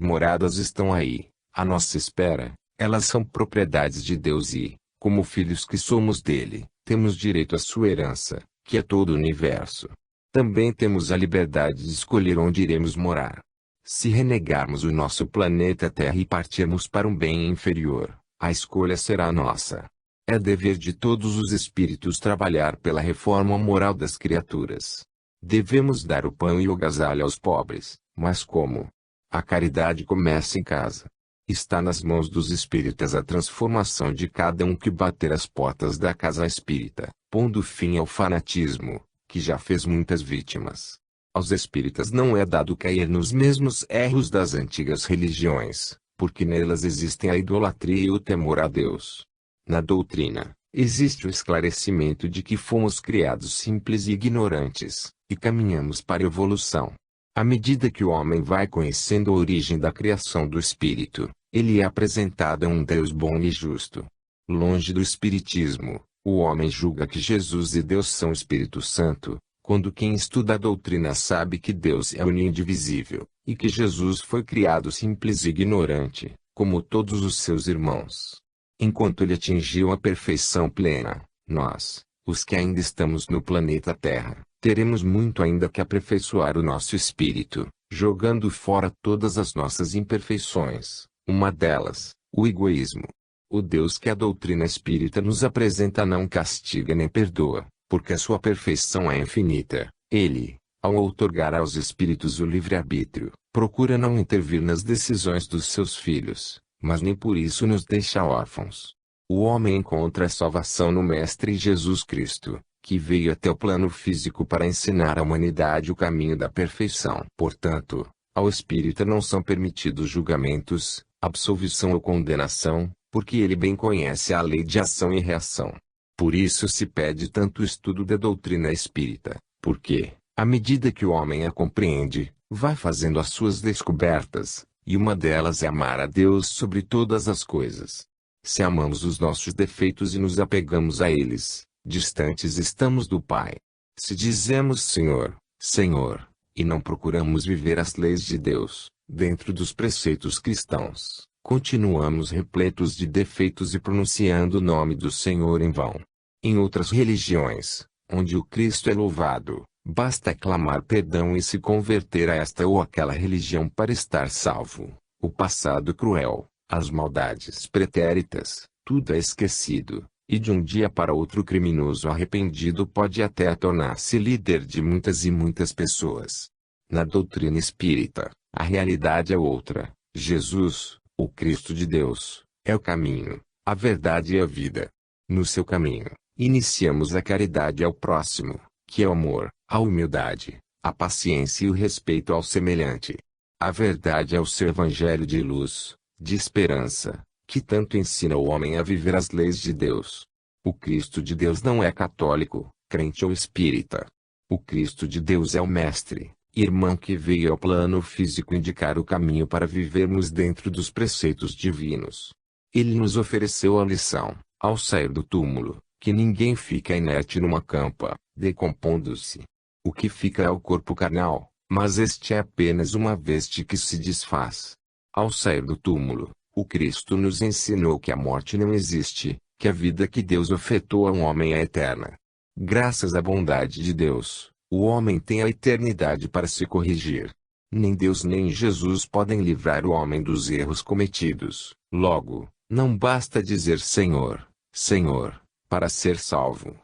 Moradas estão aí, à nossa espera. Elas são propriedades de Deus e, como filhos que somos dele, temos direito à sua herança, que é todo o universo. Também temos a liberdade de escolher onde iremos morar. Se renegarmos o nosso planeta Terra e partirmos para um bem inferior, a escolha será nossa. É dever de todos os espíritos trabalhar pela reforma moral das criaturas. Devemos dar o pão e o agasalho aos pobres, mas como? A caridade começa em casa. Está nas mãos dos espíritas a transformação de cada um que bater as portas da casa espírita, pondo fim ao fanatismo, que já fez muitas vítimas. Aos espíritas não é dado cair nos mesmos erros das antigas religiões, porque nelas existem a idolatria e o temor a Deus. Na doutrina, existe o esclarecimento de que fomos criados simples e ignorantes, e caminhamos para a evolução. À medida que o homem vai conhecendo a origem da criação do espírito, ele é apresentado a um Deus bom e justo. Longe do espiritismo, o homem julga que Jesus e Deus são o Espírito Santo, quando quem estuda a doutrina sabe que Deus é único e indivisível, e que Jesus foi criado simples e ignorante, como todos os seus irmãos. Enquanto ele atingiu a perfeição plena, nós, os que ainda estamos no planeta Terra, teremos muito ainda que aperfeiçoar o nosso espírito, jogando fora todas as nossas imperfeições, uma delas, o egoísmo. O Deus que a doutrina espírita nos apresenta não castiga nem perdoa, porque a sua perfeição é infinita. Ele, ao outorgar aos espíritos o livre-arbítrio, procura não intervir nas decisões dos seus filhos, mas nem por isso nos deixa órfãos. O homem encontra a salvação no Mestre Jesus Cristo, que veio até o plano físico para ensinar à humanidade o caminho da perfeição. Portanto, ao espírita não são permitidos julgamentos, absolvição ou condenação, porque ele bem conhece a lei de ação e reação. Por isso se pede tanto o estudo da doutrina espírita, porque, à medida que o homem a compreende, vai fazendo as suas descobertas, e uma delas é amar a Deus sobre todas as coisas. Se amamos os nossos defeitos e nos apegamos a eles, distantes estamos do Pai. Se dizemos Senhor, Senhor, e não procuramos viver as leis de Deus, dentro dos preceitos cristãos, continuamos repletos de defeitos e pronunciando o nome do Senhor em vão. Em outras religiões, onde o Cristo é louvado, basta clamar perdão e se converter a esta ou aquela religião para estar salvo. O passado cruel, as maldades pretéritas, tudo é esquecido, e de um dia para outro o criminoso arrependido pode até tornar-se líder de muitas e muitas pessoas. Na doutrina espírita, a realidade é outra. Jesus, o Cristo de Deus, é o caminho, a verdade e a vida. No seu caminho, iniciamos a caridade ao próximo, que é o amor, a humildade, a paciência e o respeito ao semelhante. A verdade é o seu evangelho de luz, de esperança, que tanto ensina o homem a viver as leis de Deus. O Cristo de Deus não é católico, crente ou espírita. O Cristo de Deus é o Mestre, irmão que veio ao plano físico indicar o caminho para vivermos dentro dos preceitos divinos. Ele nos ofereceu a lição, ao sair do túmulo, que ninguém fica inerte numa campa, decompondo-se. O que fica é o corpo carnal, mas este é apenas uma veste que se desfaz. Ao sair do túmulo, o Cristo nos ensinou que a morte não existe, que a vida que Deus ofertou a um homem é eterna. Graças à bondade de Deus, o homem tem a eternidade para se corrigir. Nem Deus nem Jesus podem livrar o homem dos erros cometidos. Logo, não basta dizer Senhor, Senhor, para ser salvo.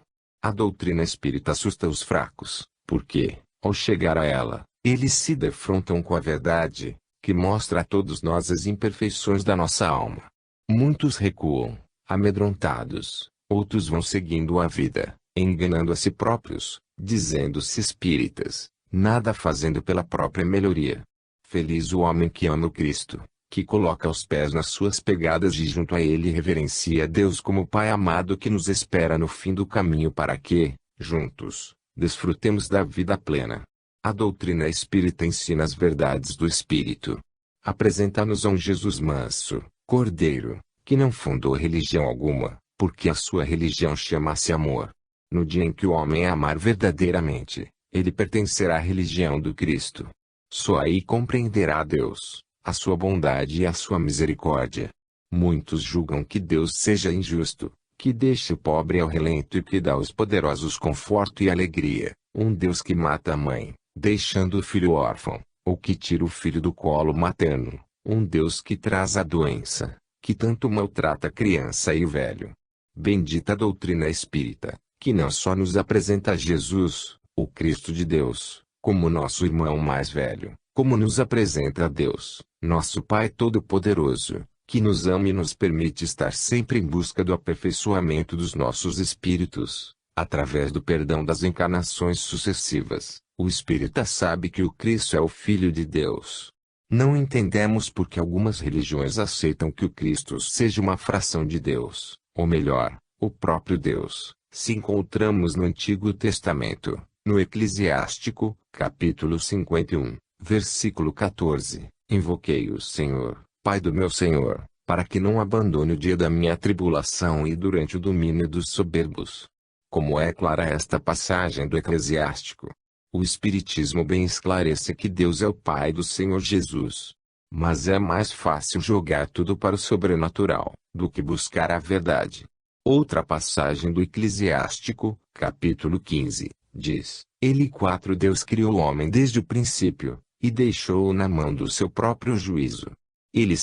A doutrina espírita assusta os fracos, porque, ao chegar a ela, eles se defrontam com a verdade, que mostra a todos nós as imperfeições da nossa alma. Muitos recuam, amedrontados, outros vão seguindo a vida, enganando a si próprios, dizendo-se espíritas, nada fazendo pela própria melhoria. Feliz o homem que ama o Cristo, que coloca os pés nas suas pegadas e junto a ele reverencia Deus como Pai amado que nos espera no fim do caminho para que, juntos, desfrutemos da vida plena. A doutrina espírita ensina as verdades do Espírito. Apresenta-nos a um Jesus manso, cordeiro, que não fundou religião alguma, porque a sua religião chama-se amor. No dia em que o homem amar verdadeiramente, ele pertencerá à religião do Cristo. Só aí compreenderá a Deus, a sua bondade e a sua misericórdia. Muitos julgam que Deus seja injusto, que deixa o pobre ao relento e que dá aos poderosos conforto e alegria, um Deus que mata a mãe, deixando o filho órfão, ou que tira o filho do colo materno, um Deus que traz a doença, que tanto maltrata a criança e o velho. Bendita a doutrina espírita, que não só nos apresenta Jesus, o Cristo de Deus, como nosso irmão mais velho, como nos apresenta a Deus, nosso Pai Todo-Poderoso, que nos ama e nos permite estar sempre em busca do aperfeiçoamento dos nossos espíritos, através do perdão das encarnações sucessivas. O espírita sabe que o Cristo é o Filho de Deus. Não entendemos por que algumas religiões aceitam que o Cristo seja uma fração de Deus, ou melhor, o próprio Deus. Se encontramos no Antigo Testamento, no Eclesiástico, capítulo 51, versículo 14, invoquei o Senhor, Pai do meu Senhor, para que não abandone o dia da minha tribulação e durante o domínio dos soberbos. Como é clara esta passagem do Eclesiástico. O Espiritismo bem esclarece que Deus é o Pai do Senhor Jesus. Mas é mais fácil jogar tudo para o sobrenatural, do que buscar a verdade. Outra passagem do Eclesiástico, capítulo 15, diz: Ele Deus criou o homem desde o princípio, e deixou-o na mão do seu próprio juízo. Ele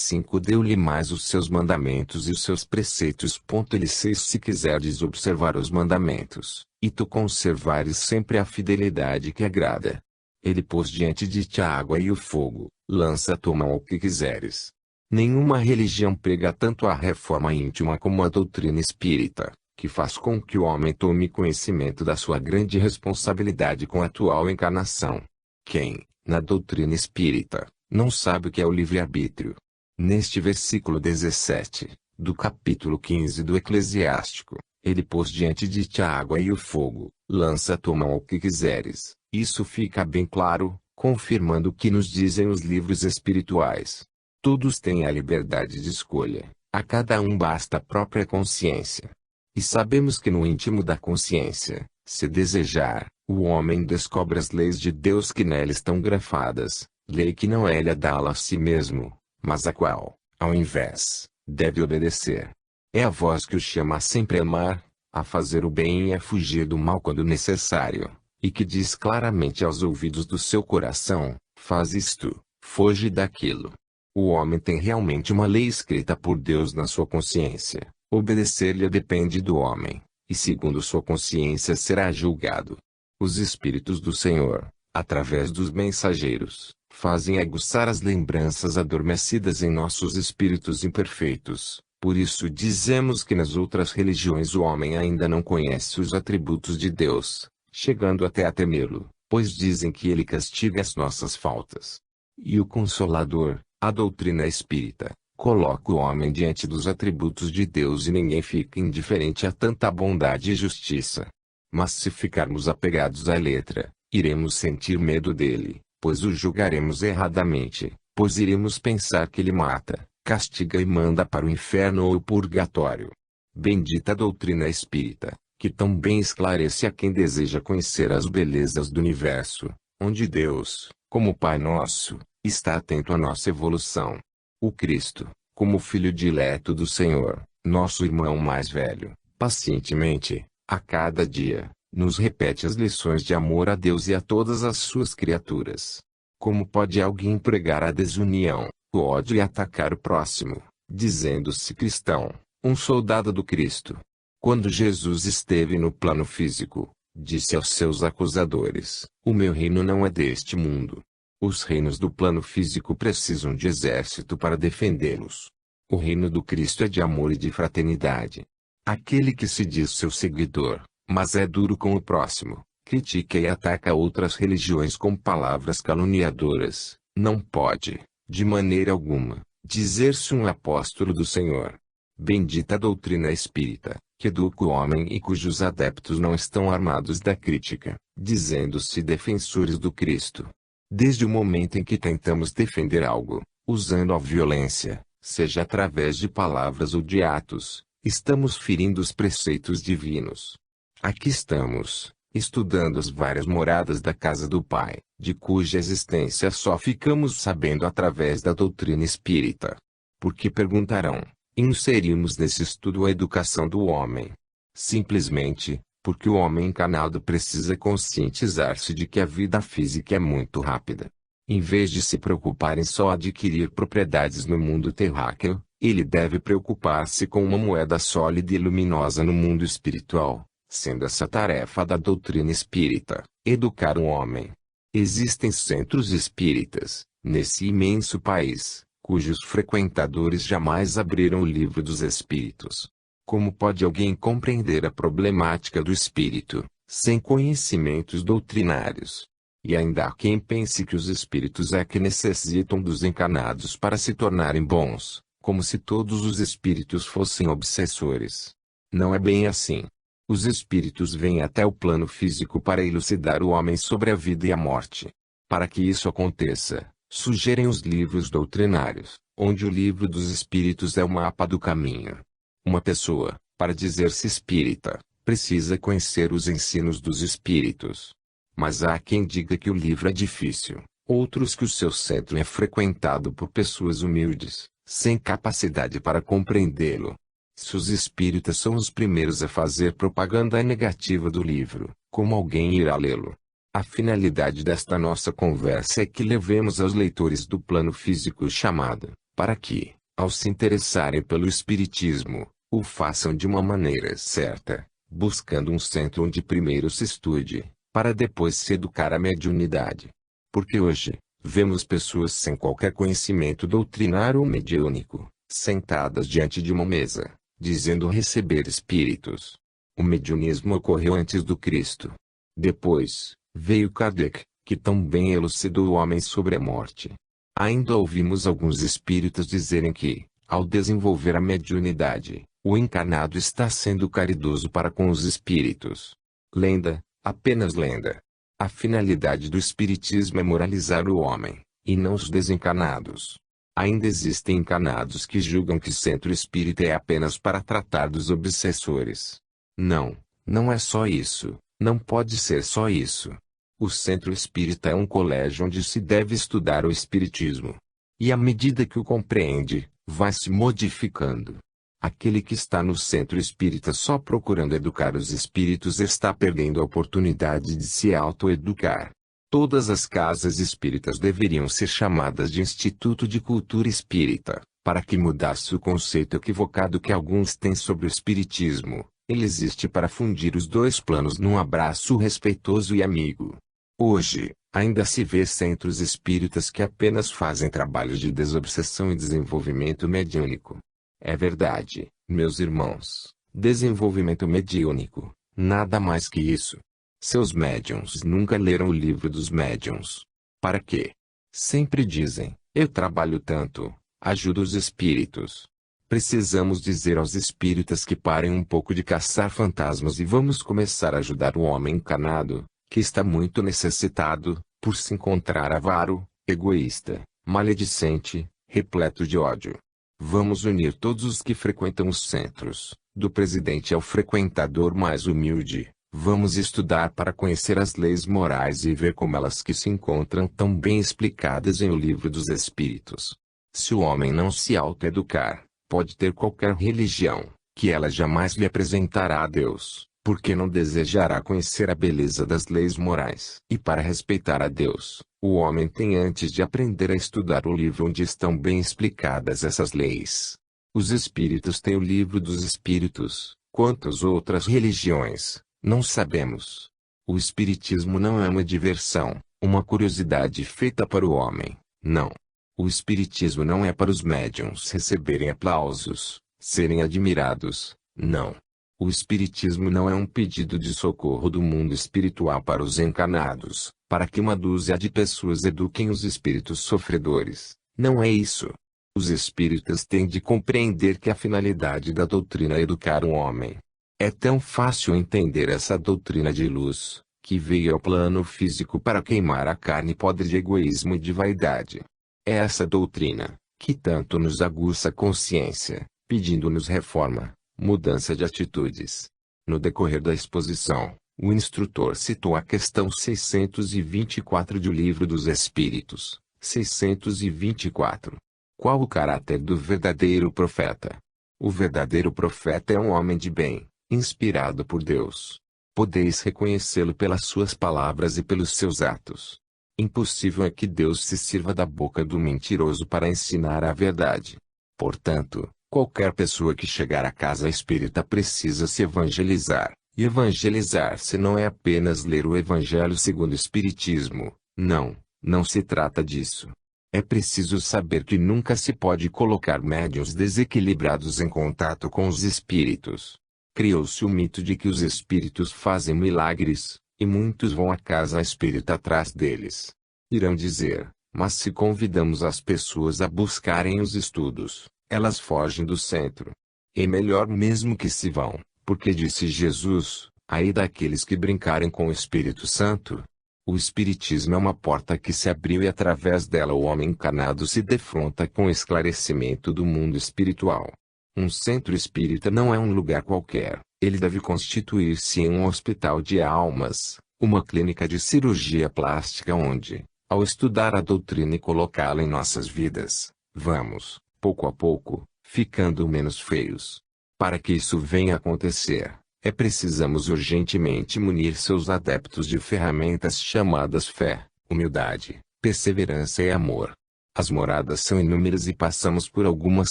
deu-lhe mais os seus mandamentos e os seus preceitos. Ele se quiseres observar os mandamentos, e tu conservares sempre a fidelidade que agrada. Ele pôs diante de ti a água e o fogo, lança toma o que quiseres. Nenhuma religião prega tanto a reforma íntima como a doutrina espírita, que faz com que o homem tome conhecimento da sua grande responsabilidade com a atual encarnação. Quem, na doutrina espírita, não sabe o que é o livre-arbítrio. Neste versículo 17, do capítulo 15 do Eclesiástico, ele pôs diante de ti a água e o fogo, lança toma o que quiseres. Isso fica bem claro, confirmando o que nos dizem os livros espirituais. Todos têm a liberdade de escolha, a cada um basta a própria consciência. E sabemos que no íntimo da consciência, se desejar, o homem descobre as leis de Deus que nela estão grafadas, lei que não é dá-la a si mesmo, mas a qual, ao invés, deve obedecer. É a voz que o chama a sempre amar, a fazer o bem e a fugir do mal quando necessário, e que diz claramente aos ouvidos do seu coração: faz isto, foge daquilo. O homem tem realmente uma lei escrita por Deus na sua consciência, obedecer-lhe depende do homem, e segundo sua consciência será julgado. Os Espíritos do Senhor, através dos mensageiros, fazem aguçar as lembranças adormecidas em nossos espíritos imperfeitos. Por isso dizemos que nas outras religiões o homem ainda não conhece os atributos de Deus, chegando até a temê-lo, pois dizem que ele castiga as nossas faltas. E o Consolador, a doutrina espírita, coloca o homem diante dos atributos de Deus e ninguém fica indiferente a tanta bondade e justiça. Mas se ficarmos apegados à letra, iremos sentir medo dele, pois o julgaremos erradamente, pois iremos pensar que ele mata, castiga e manda para o inferno ou o purgatório. Bendita a doutrina espírita, que tão bem esclarece a quem deseja conhecer as belezas do universo, onde Deus, como Pai nosso, está atento à nossa evolução. O Cristo, como Filho dileto do Senhor, nosso irmão mais velho, pacientemente, a cada dia, nos repete as lições de amor a Deus e a todas as suas criaturas. Como pode alguém pregar a desunião, o ódio e atacar o próximo, dizendo-se cristão, um soldado do Cristo? Quando Jesus esteve no plano físico, disse aos seus acusadores: o meu reino não é deste mundo. Os reinos do plano físico precisam de exército para defendê-los. O reino do Cristo é de amor e de fraternidade. Aquele que se diz seu seguidor, mas é duro com o próximo, critica e ataca outras religiões com palavras caluniadoras, não pode, de maneira alguma, dizer-se um apóstolo do Senhor. Bendita a doutrina espírita, que educa o homem e cujos adeptos não estão armados da crítica, dizendo-se defensores do Cristo. Desde o momento em que tentamos defender algo, usando a violência, seja através de palavras ou de atos, estamos ferindo os preceitos divinos. Aqui estamos, estudando as várias moradas da casa do Pai, de cuja existência só ficamos sabendo através da doutrina espírita. Porque perguntarão, inserimos nesse estudo a educação do homem. Simplesmente, porque o homem encarnado precisa conscientizar-se de que a vida física é muito rápida. Em vez de se preocupar em só adquirir propriedades no mundo terráqueo, ele deve preocupar-se com uma moeda sólida e luminosa no mundo espiritual, sendo essa tarefa da doutrina espírita, educar o homem. Existem centros espíritas, nesse imenso país, cujos frequentadores jamais abriram o livro dos espíritos. Como pode alguém compreender a problemática do espírito, sem conhecimentos doutrinários? E ainda há quem pense que os espíritos é que necessitam dos encarnados para se tornarem bons, como se todos os espíritos fossem obsessores. Não é bem assim. Os espíritos vêm até o plano físico para elucidar o homem sobre a vida e a morte. Para que isso aconteça, sugerem os livros doutrinários, onde o livro dos espíritos é o mapa do caminho. Uma pessoa, para dizer-se espírita, precisa conhecer os ensinos dos espíritos. Mas há quem diga que o livro é difícil, outros que o seu centro é frequentado por pessoas humildes, sem capacidade para compreendê-lo. Se os espíritas são os primeiros a fazer propaganda negativa do livro, como alguém irá lê-lo? A finalidade desta nossa conversa é que levemos aos leitores do plano físico o chamado, para que, ao se interessarem pelo espiritismo, o façam de uma maneira certa, buscando um centro onde primeiro se estude, para depois se educar a mediunidade. Porque hoje, vemos pessoas sem qualquer conhecimento doutrinário ou mediúnico, sentadas diante de uma mesa, dizendo receber espíritos. O mediunismo ocorreu antes do Cristo. Depois, veio Kardec, que tão bem elucidou o homem sobre a morte. Ainda ouvimos alguns espíritas dizerem que, ao desenvolver a mediunidade, o encarnado está sendo caridoso para com os espíritos. Lenda, apenas lenda. A finalidade do espiritismo é moralizar o homem, e não os desencarnados. Ainda existem encarnados que julgam que centro espírita é apenas para tratar dos obsessores. Não, não é só isso, não pode ser só isso. O centro espírita é um colégio onde se deve estudar o espiritismo. E à medida que o compreende, vai se modificando. Aquele que está no centro espírita só procurando educar os espíritos está perdendo a oportunidade de se autoeducar. Todas as casas espíritas deveriam ser chamadas de Instituto de Cultura Espírita, para que mudasse o conceito equivocado que alguns têm sobre o espiritismo. Ele existe para fundir os dois planos num abraço respeitoso e amigo. Hoje, ainda se vê centros espíritas que apenas fazem trabalhos de desobsessão e desenvolvimento mediúnico. É verdade, meus irmãos, desenvolvimento mediúnico, nada mais que isso. Seus médiuns nunca leram o livro dos médiuns. Para quê? Sempre dizem, eu trabalho tanto, ajudo os espíritos. Precisamos dizer aos espíritas que parem um pouco de caçar fantasmas e vamos começar a ajudar o homem encarnado, que está muito necessitado, por se encontrar avaro, egoísta, maledicente, repleto de ódio. Vamos unir todos os que frequentam os centros, do presidente ao frequentador mais humilde. Vamos estudar para conhecer as leis morais e ver como elas que se encontram tão bem explicadas em O Livro dos Espíritos. Se o homem não se autoeducar, pode ter qualquer religião, que ela jamais lhe apresentará a Deus, porque não desejará conhecer a beleza das leis morais. E para respeitar a Deus, o homem tem antes de aprender a estudar o livro onde estão bem explicadas essas leis. Os espíritos têm o Livro dos Espíritos, quantas outras religiões, não sabemos. O espiritismo não é uma diversão, uma curiosidade feita para o homem, não. O espiritismo não é para os médiuns receberem aplausos, serem admirados, não. O espiritismo não é um pedido de socorro do mundo espiritual para os encarnados, para que uma dúzia de pessoas eduquem os espíritos sofredores. Não é isso. Os espíritas têm de compreender que a finalidade da doutrina é educar o homem. É tão fácil entender essa doutrina de luz, que veio ao plano físico para queimar a carne podre de egoísmo e de vaidade. É essa doutrina, que tanto nos aguça a consciência, pedindo-nos reforma, mudança de atitudes. No decorrer da exposição, O instrutor citou a questão 624 do Livro dos Espíritos. 624. Qual o caráter do verdadeiro profeta? O verdadeiro profeta é um homem de bem, inspirado por Deus. Podeis reconhecê-lo pelas suas palavras e pelos seus atos. Impossível é que Deus se sirva da boca do mentiroso para ensinar a verdade. Portanto, qualquer pessoa que chegar à casa espírita precisa se evangelizar. E evangelizar-se não é apenas ler o Evangelho segundo o Espiritismo. Não se trata disso. É preciso saber que nunca se pode colocar médiuns desequilibrados em contato com os espíritos. Criou-se o mito de que os espíritos fazem milagres, e muitos vão à casa espírita atrás deles. Irão dizer, mas se convidamos as pessoas a buscarem os estudos, elas fogem do centro. É melhor mesmo que se vão, porque disse Jesus, ai daqueles que brincarem com o Espírito Santo. O Espiritismo é uma porta que se abriu e através dela o homem encarnado se defronta com o esclarecimento do mundo espiritual. Um centro espírita não é um lugar qualquer, ele deve constituir-se em um hospital de almas, uma clínica de cirurgia plástica onde, ao estudar a doutrina e colocá-la em nossas vidas, vamos, pouco a pouco, ficando menos feios. Para que isso venha a acontecer, precisamos urgentemente munir seus adeptos de ferramentas chamadas fé, humildade, perseverança e amor. As moradas são inúmeras e passamos por algumas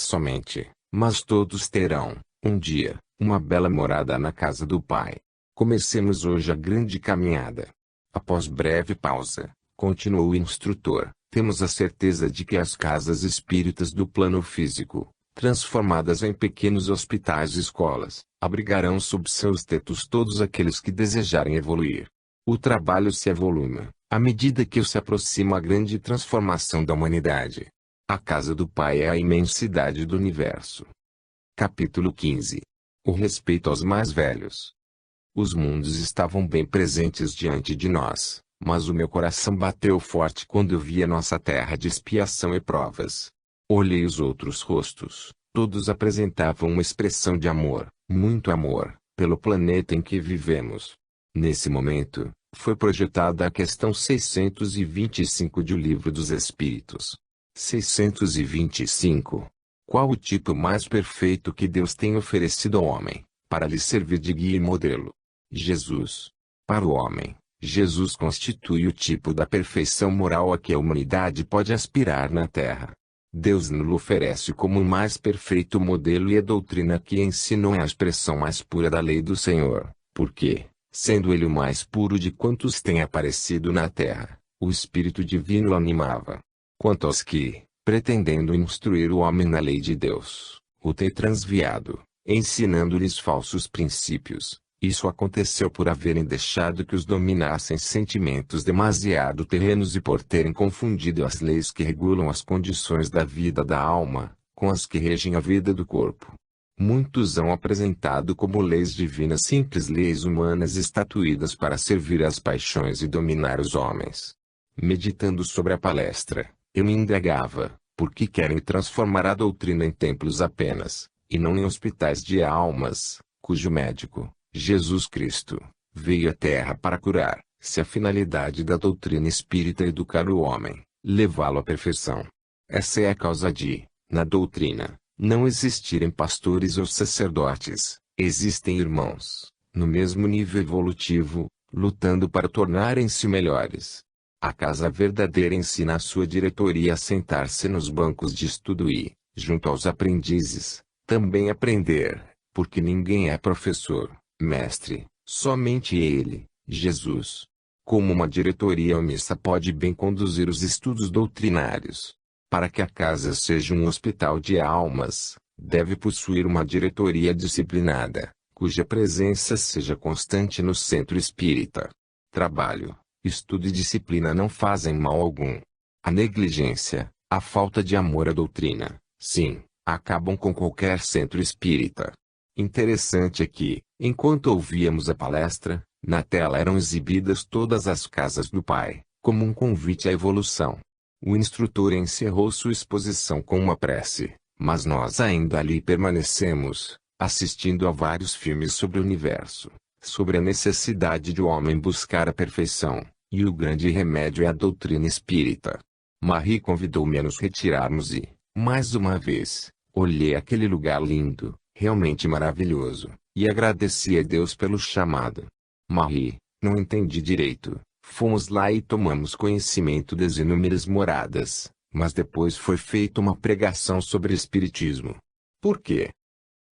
somente, mas todos terão, um dia, uma bela morada na casa do Pai. Comecemos hoje a grande caminhada. Após breve pausa, continuou o instrutor, temos a certeza de que as casas espíritas do plano físico, transformadas em pequenos hospitais e escolas, abrigarão sob seus tetos todos aqueles que desejarem evoluir. O trabalho se avoluma, à medida que se aproxima a grande transformação da humanidade. A casa do Pai é a imensidade do universo. Capítulo 15. O respeito aos mais velhos. Os mundos estavam bem presentes diante de nós, mas o meu coração bateu forte quando eu vi a nossa terra de expiação e provas. Olhei os outros rostos, todos apresentavam uma expressão de amor, muito amor, pelo planeta em que vivemos. Nesse momento, foi projetada a questão 625 do Livro dos Espíritos. 625. Qual o tipo mais perfeito que Deus tem oferecido ao homem, para lhe servir de guia e modelo? Jesus. Para o homem, Jesus constitui o tipo da perfeição moral a que a humanidade pode aspirar na Terra. Deus nos oferece como o mais perfeito modelo e a doutrina que ensinou é a expressão mais pura da lei do Senhor, porque, sendo ele o mais puro de quantos tem aparecido na terra, o Espírito Divino o animava. Quanto aos que, pretendendo instruir o homem na lei de Deus, o têm transviado, ensinando-lhes falsos princípios, isso aconteceu por haverem deixado que os dominassem sentimentos demasiado terrenos e por terem confundido as leis que regulam as condições da vida da alma, com as que regem a vida do corpo. Muitos hão apresentado como leis divinas simples leis humanas estatuídas para servir às paixões e dominar os homens. Meditando sobre a palestra, eu me indagava, por que querem transformar a doutrina em templos apenas, e não em hospitais de almas, cujo médico, Jesus Cristo, veio à Terra para curar, se a finalidade da doutrina espírita é educar o homem, levá-lo à perfeição. Essa é a causa de, na doutrina, não existirem pastores ou sacerdotes, existem irmãos, no mesmo nível evolutivo, lutando para tornarem-se melhores. A casa verdadeira ensina a sua diretoria a sentar-se nos bancos de estudo e, junto aos aprendizes, também aprender, porque ninguém é professor, mestre, somente ele, Jesus. Como uma diretoria omissa pode bem conduzir os estudos doutrinários? Para que a casa seja um hospital de almas, deve possuir uma diretoria disciplinada, cuja presença seja constante no centro espírita. Trabalho, estudo e disciplina não fazem mal algum. A negligência, a falta de amor à doutrina, sim, acabam com qualquer centro espírita. Interessante é que, enquanto ouvíamos a palestra, na tela eram exibidas todas as casas do Pai, como um convite à evolução. O instrutor encerrou sua exposição com uma prece, mas nós ainda ali permanecemos, assistindo a vários filmes sobre o universo, sobre a necessidade de o homem buscar a perfeição, e o grande remédio é a doutrina espírita. Marie convidou-me a nos retirarmos e, mais uma vez, olhei aquele lugar lindo, realmente maravilhoso, e agradeci a Deus pelo chamado. Marie, não entendi direito. Fomos lá e tomamos conhecimento das inúmeras moradas, mas depois foi feita uma pregação sobre espiritismo. Por quê?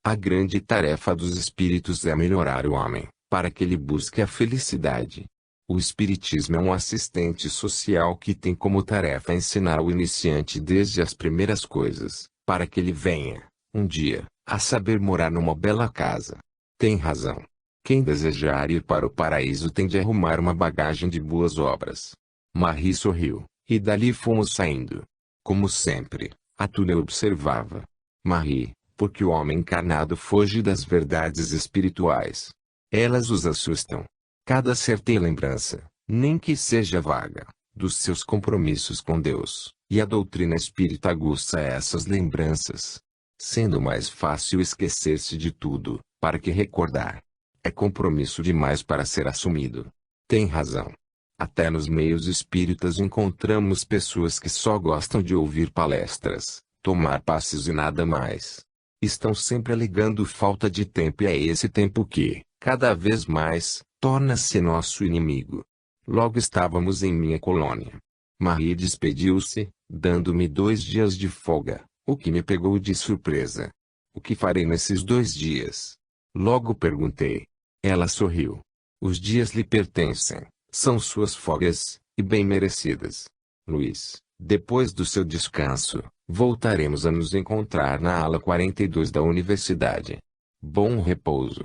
A grande tarefa dos espíritos é melhorar o homem, para que ele busque a felicidade. O espiritismo é um assistente social que tem como tarefa ensinar o iniciante desde as primeiras coisas, para que ele venha, um dia, a saber morar numa bela casa. Tem razão. Quem desejar ir para o paraíso tem de arrumar uma bagagem de boas obras. Marie sorriu, e dali fomos saindo. Como sempre, a Túlia observava. Marie, porque o homem encarnado foge das verdades espirituais. Elas os assustam. Cada ser tem lembrança, nem que seja vaga, dos seus compromissos com Deus, e a doutrina espírita aguça essas lembranças. Sendo mais fácil esquecer-se de tudo, para que recordar. É compromisso demais para ser assumido. Tem razão. Até nos meios espíritas encontramos pessoas que só gostam de ouvir palestras, tomar passes e nada mais. Estão sempre alegando falta de tempo e é esse tempo que, cada vez mais, torna-se nosso inimigo. Logo estávamos em minha colônia. Marie despediu-se, dando-me 2 dias de folga, o que me pegou de surpresa. O que farei nesses 2 dias? Logo perguntei. Ela sorriu. Os dias lhe pertencem, são suas folgas, e bem merecidas. Luiz, depois do seu descanso, voltaremos a nos encontrar na ala 42 da universidade. Bom repouso.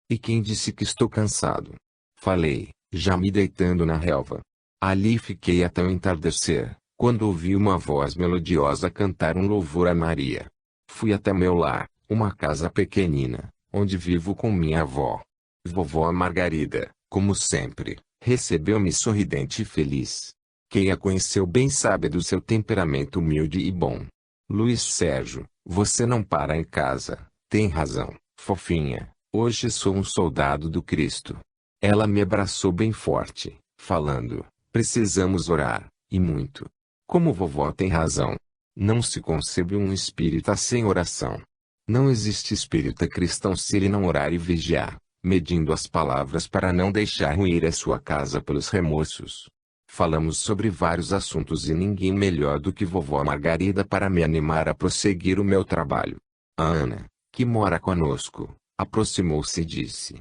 E quem disse que estou cansado? Falei, já me deitando na relva. Ali fiquei até o entardecer, quando ouvi uma voz melodiosa cantar um louvor a Maria. Fui até meu lar, uma casa pequenina, onde vivo com minha avó. Vovó Margarida, como sempre, recebeu-me sorridente e feliz. Quem a conheceu bem sabe do seu temperamento humilde e bom. Luiz Sérgio, você não para em casa, tem razão, fofinha, hoje sou um soldado do Cristo. Ela me abraçou bem forte, falando, precisamos orar, e muito. Como vovó tem razão. Não se concebe um espírita sem oração. Não existe espírita cristão se ele não orar e vigiar, medindo as palavras para não deixar ruir a sua casa pelos remorsos. Falamos sobre vários assuntos e ninguém melhor do que vovó Margarida para me animar a prosseguir o meu trabalho. A Ana, que mora conosco, aproximou-se e disse: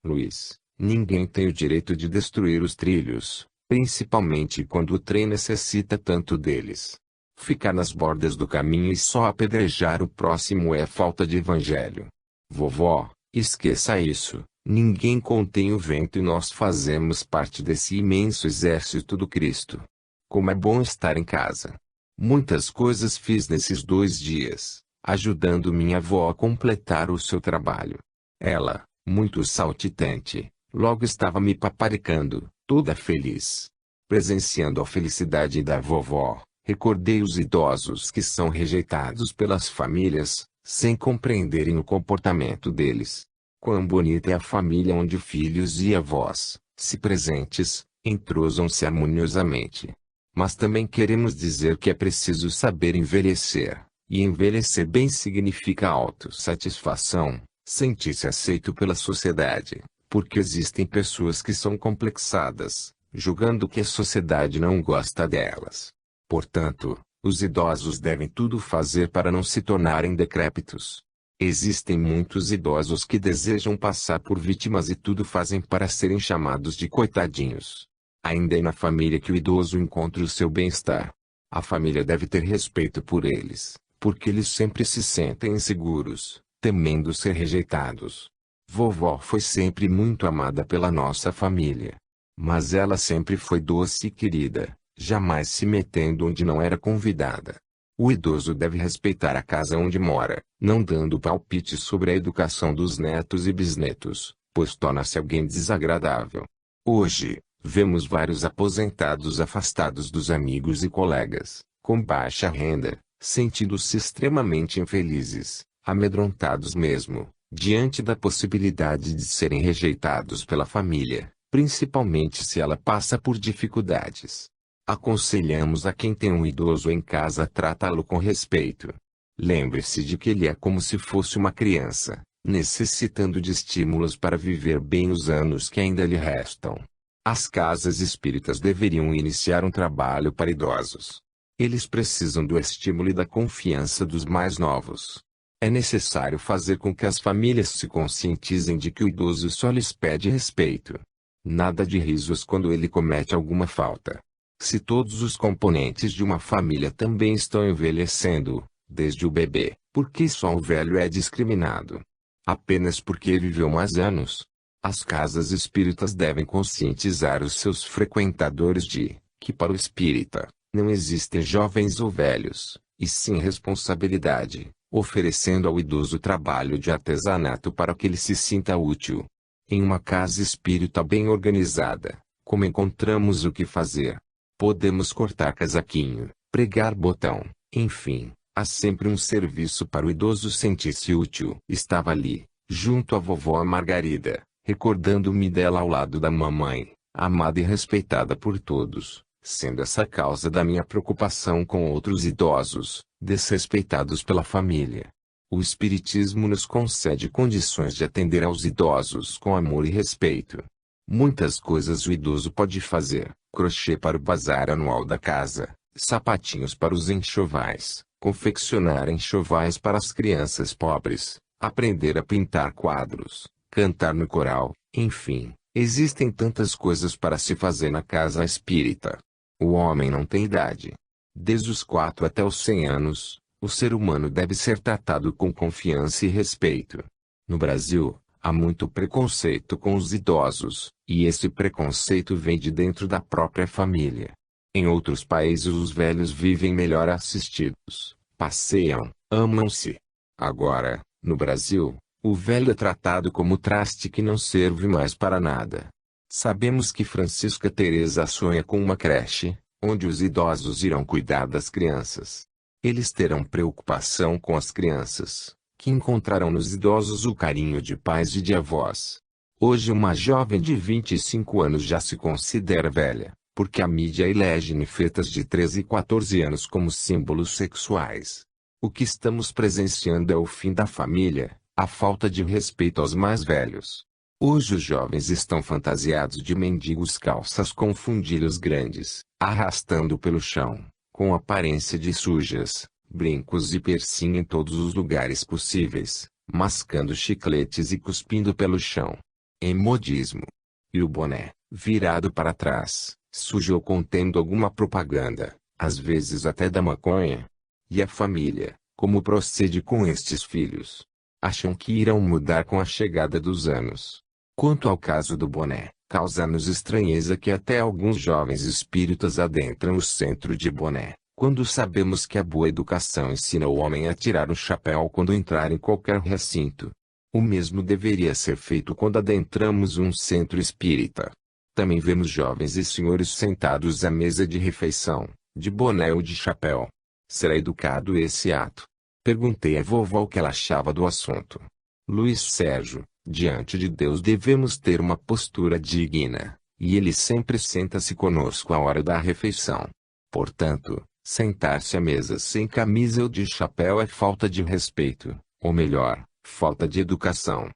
Luiz, ninguém tem o direito de destruir os trilhos, principalmente quando o trem necessita tanto deles. Ficar nas bordas do caminho e só apedrejar o próximo é falta de evangelho. Vovó, esqueça isso, ninguém contém o vento e nós fazemos parte desse imenso exército do Cristo. Como é bom estar em casa. Muitas coisas fiz nesses 2 dias, ajudando minha avó a completar o seu trabalho. Ela, muito saltitante, logo estava me paparicando, toda feliz. Presenciando a felicidade da vovó, recordei os idosos que são rejeitados pelas famílias, sem compreenderem o comportamento deles. Quão bonita é a família onde filhos e avós, se presentes, entrosam-se harmoniosamente. Mas também queremos dizer que é preciso saber envelhecer, e envelhecer bem significa autossatisfação, sentir-se aceito pela sociedade, porque existem pessoas que são complexadas, julgando que a sociedade não gosta delas. Portanto, os idosos devem tudo fazer para não se tornarem decrépitos. Existem muitos idosos que desejam passar por vítimas e tudo fazem para serem chamados de coitadinhos. Ainda é na família que o idoso encontra o seu bem-estar. A família deve ter respeito por eles, porque eles sempre se sentem inseguros, temendo ser rejeitados. Vovó foi sempre muito amada pela nossa família. Mas ela sempre foi doce e querida, jamais se metendo onde não era convidada. O idoso deve respeitar a casa onde mora, não dando palpite sobre a educação dos netos e bisnetos, pois torna-se alguém desagradável. Hoje, vemos vários aposentados afastados dos amigos e colegas, com baixa renda, sentindo-se extremamente infelizes, amedrontados mesmo, Diante da possibilidade de serem rejeitados pela família, principalmente se ela passa por dificuldades, aconselhamos a quem tem um idoso em casa a tratá-lo com respeito. Lembre-se de que ele é como se fosse uma criança, necessitando de estímulos para viver bem os anos que ainda lhe restam. As casas espíritas deveriam iniciar um trabalho para idosos. Eles precisam do estímulo e da confiança dos mais novos. É necessário fazer com que as famílias se conscientizem de que o idoso só lhes pede respeito. Nada de risos quando ele comete alguma falta. Se todos os componentes de uma família também estão envelhecendo, desde o bebê, por que só o velho é discriminado? Apenas porque viveu mais anos? As casas espíritas devem conscientizar os seus frequentadores de que para o espírita, não existem jovens ou velhos, e sim responsabilidade, oferecendo ao idoso trabalho de artesanato para que ele se sinta útil. Em uma casa espírita bem organizada, como encontramos o que fazer? Podemos cortar casaquinho, pregar botão, enfim, há sempre um serviço para o idoso sentir-se útil. Estava ali, junto à vovó Margarida, recordando-me dela ao lado da mamãe, amada e respeitada por todos, sendo essa a causa da minha preocupação com outros idosos, desrespeitados pela família. O Espiritismo nos concede condições de atender aos idosos com amor e respeito. Muitas coisas o idoso pode fazer: crochê para o bazar anual da casa, sapatinhos para os enxovais, confeccionar enxovais para as crianças pobres, aprender a pintar quadros, cantar no coral, enfim, existem tantas coisas para se fazer na casa espírita. O homem não tem idade. Desde os 4 até os 100 anos, o ser humano deve ser tratado com confiança e respeito. No Brasil, há muito preconceito com os idosos, e esse preconceito vem de dentro da própria família. Em outros países os velhos vivem melhor assistidos, passeiam, amam-se. Agora, no Brasil, o velho é tratado como traste que não serve mais para nada. Sabemos que Francisca Teresa sonha com uma creche, onde os idosos irão cuidar das crianças. Eles terão preocupação com as crianças, que encontrarão nos idosos o carinho de pais e de avós. Hoje uma jovem de 25 anos já se considera velha, porque a mídia elege ninfetas de 13 e 14 anos como símbolos sexuais. O que estamos presenciando é o fim da família, a falta de respeito aos mais velhos. Hoje os jovens estão fantasiados de mendigos calças com fundilhos grandes, arrastando pelo chão, com aparência de sujas, brincos e piercing em todos os lugares possíveis, mascando chicletes e cuspindo pelo chão. Em modismo. E o boné, virado para trás, sujo ou contendo alguma propaganda, às vezes até da maconha. E a família, como procede com estes filhos? Acham que irão mudar com a chegada dos anos. Quanto ao caso do boné, causa-nos estranheza que até alguns jovens espíritas adentram o centro de boné, quando sabemos que a boa educação ensina o homem a tirar o chapéu quando entrar em qualquer recinto. O mesmo deveria ser feito quando adentramos um centro espírita. Também vemos jovens e senhores sentados à mesa de refeição, de boné ou de chapéu. Será educado esse ato? Perguntei à vovó o que ela achava do assunto. Luiz Sérgio: diante de Deus devemos ter uma postura digna, e Ele sempre senta-se conosco à hora da refeição. Portanto, sentar-se à mesa sem camisa ou de chapéu é falta de respeito, ou melhor, falta de educação.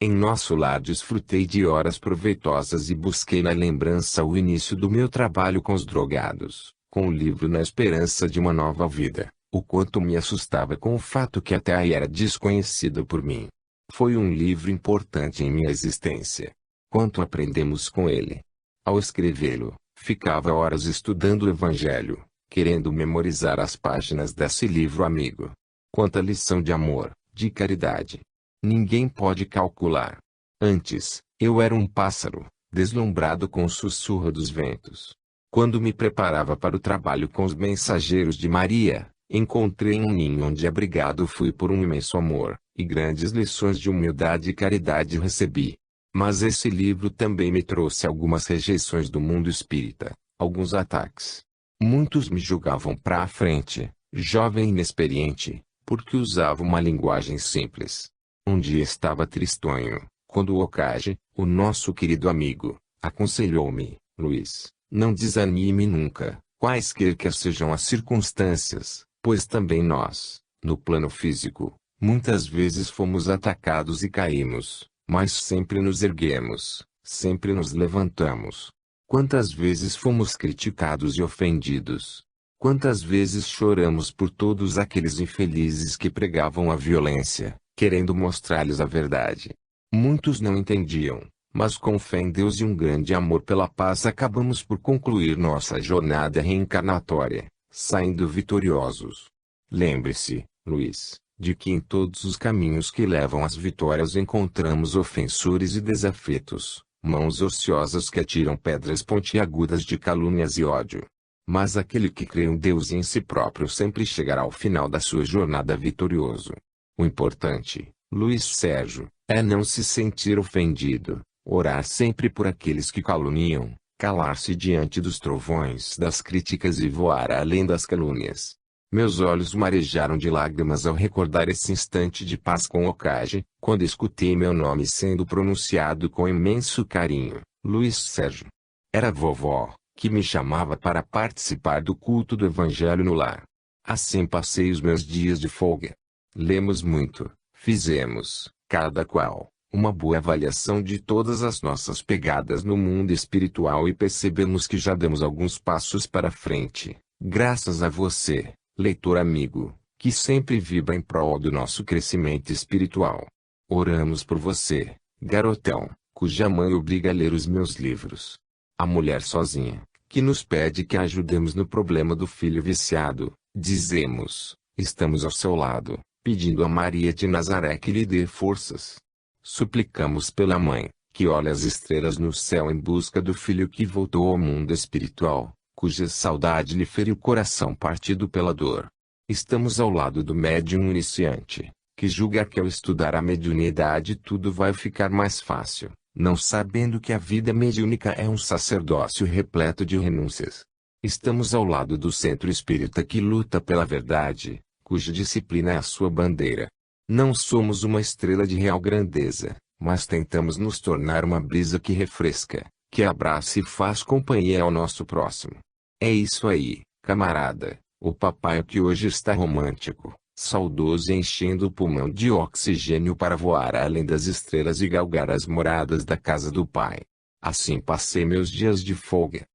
Em nosso lar desfrutei de horas proveitosas e busquei na lembrança o início do meu trabalho com os drogados, com o livro Na Esperança de uma Nova Vida, o quanto me assustava com o fato que até aí era desconhecido por mim. Foi um livro importante em minha existência. Quanto aprendemos com ele. Ao escrevê-lo, ficava horas estudando o Evangelho, querendo memorizar as páginas desse livro amigo. Quanta lição de amor, de caridade. Ninguém pode calcular. Antes, eu era um pássaro, deslumbrado com o sussurro dos ventos. Quando me preparava para o trabalho com os mensageiros de Maria, encontrei um ninho onde abrigado fui por um imenso amor, e grandes lições de humildade e caridade recebi. Mas esse livro também me trouxe algumas rejeições do mundo espírita, alguns ataques. Muitos me julgavam para a frente, jovem e inexperiente, porque usava uma linguagem simples. Um dia estava tristonho, quando o Okage, o nosso querido amigo, aconselhou-me: Luiz, não desanime nunca, quaisquer que sejam as circunstâncias, pois também nós, no plano físico, muitas vezes fomos atacados e caímos, mas sempre nos erguemos, sempre nos levantamos. Quantas vezes fomos criticados e ofendidos? Quantas vezes choramos por todos aqueles infelizes que pregavam a violência, querendo mostrar-lhes a verdade? Muitos não entendiam, mas com fé em Deus e um grande amor pela paz acabamos por concluir nossa jornada reencarnatória, saindo vitoriosos. Lembre-se, Luiz, de que em todos os caminhos que levam às vitórias encontramos ofensores e desafetos, mãos ociosas que atiram pedras pontiagudas de calúnias e ódio. Mas aquele que crê em Deus e em si próprio sempre chegará ao final da sua jornada vitorioso. O importante, Luiz Sérgio, é não se sentir ofendido, orar sempre por aqueles que caluniam, calar-se diante dos trovões das críticas e voar além das calúnias. Meus olhos marejaram de lágrimas ao recordar esse instante de paz com Okage, quando escutei meu nome sendo pronunciado com imenso carinho, Luiz Sérgio. Era vovó, que me chamava para participar do culto do Evangelho no lar. Assim passei os meus dias de folga. Lemos muito, fizemos, cada qual, uma boa avaliação de todas as nossas pegadas no mundo espiritual e percebemos que já demos alguns passos para frente, graças a você, leitor amigo, que sempre vibra em prol do nosso crescimento espiritual. Oramos por você, garotão, cuja mãe obriga a ler os meus livros. A mulher sozinha, que nos pede que a ajudemos no problema do filho viciado, dizemos, estamos ao seu lado, pedindo a Maria de Nazaré que lhe dê forças. Suplicamos pela mãe, que olha as estrelas no céu em busca do filho que voltou ao mundo espiritual, cuja saudade lhe feriu o coração partido pela dor. Estamos ao lado do médium iniciante, que julga que ao estudar a mediunidade tudo vai ficar mais fácil, não sabendo que a vida mediúnica é um sacerdócio repleto de renúncias. Estamos ao lado do centro espírita que luta pela verdade, cuja disciplina é a sua bandeira. Não somos uma estrela de real grandeza, mas tentamos nos tornar uma brisa que refresca, que abraça e faz companhia ao nosso próximo. É isso aí, camarada, o papai que hoje está romântico, saudoso e enchendo o pulmão de oxigênio para voar além das estrelas e galgar as moradas da casa do pai. Assim passei meus dias de folga.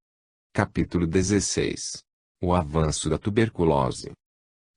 Capítulo 16. O avanço da tuberculose.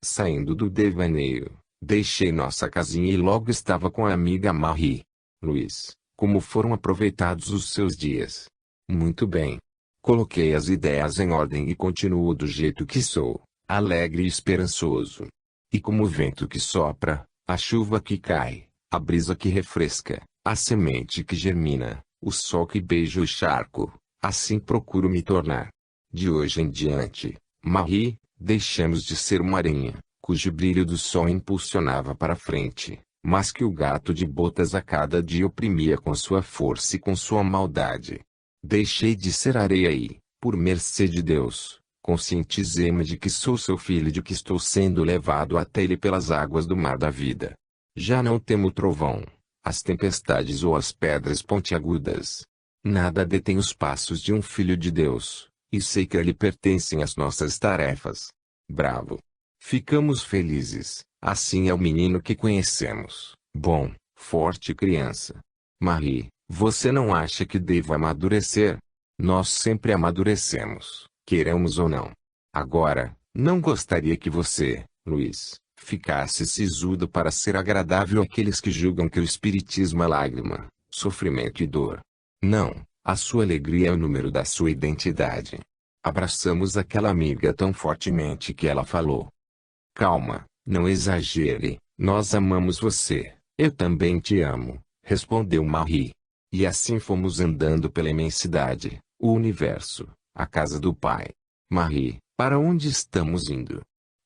Saindo do devaneio, deixei nossa casinha e logo estava com a amiga Marie. Luiz, como foram aproveitados os seus dias? Muito bem. Coloquei as ideias em ordem e continuo do jeito que sou, alegre e esperançoso. E como o vento que sopra, a chuva que cai, a brisa que refresca, a semente que germina, o sol que beija o charco, assim procuro me tornar. De hoje em diante, Marie, deixamos de ser uma aranha, cujo brilho do sol impulsionava para frente, mas que o gato de botas a cada dia oprimia com sua força e com sua maldade. Deixei de ser areia e, por mercê de Deus, conscientizei-me de que sou seu filho e de que estou sendo levado até ele pelas águas do mar da vida. Já não temo o trovão, as tempestades ou as pedras pontiagudas. Nada detém os passos de um filho de Deus, e sei que a lhe pertencem as nossas tarefas. Bravo! Ficamos felizes, assim é o menino que conhecemos, bom, forte criança. Marie, você não acha que devo amadurecer? Nós sempre amadurecemos, queremos ou não. Agora, não gostaria que você, Luiz, ficasse sisudo para ser agradável àqueles que julgam que o espiritismo é lágrima, sofrimento e dor. Não, a sua alegria é o número da sua identidade. Abraçamos aquela amiga tão fortemente que ela falou. Calma, não exagere, nós amamos você, eu também te amo, respondeu Marie. E assim fomos andando pela imensidade, o universo, a casa do pai. Marie, para onde estamos indo?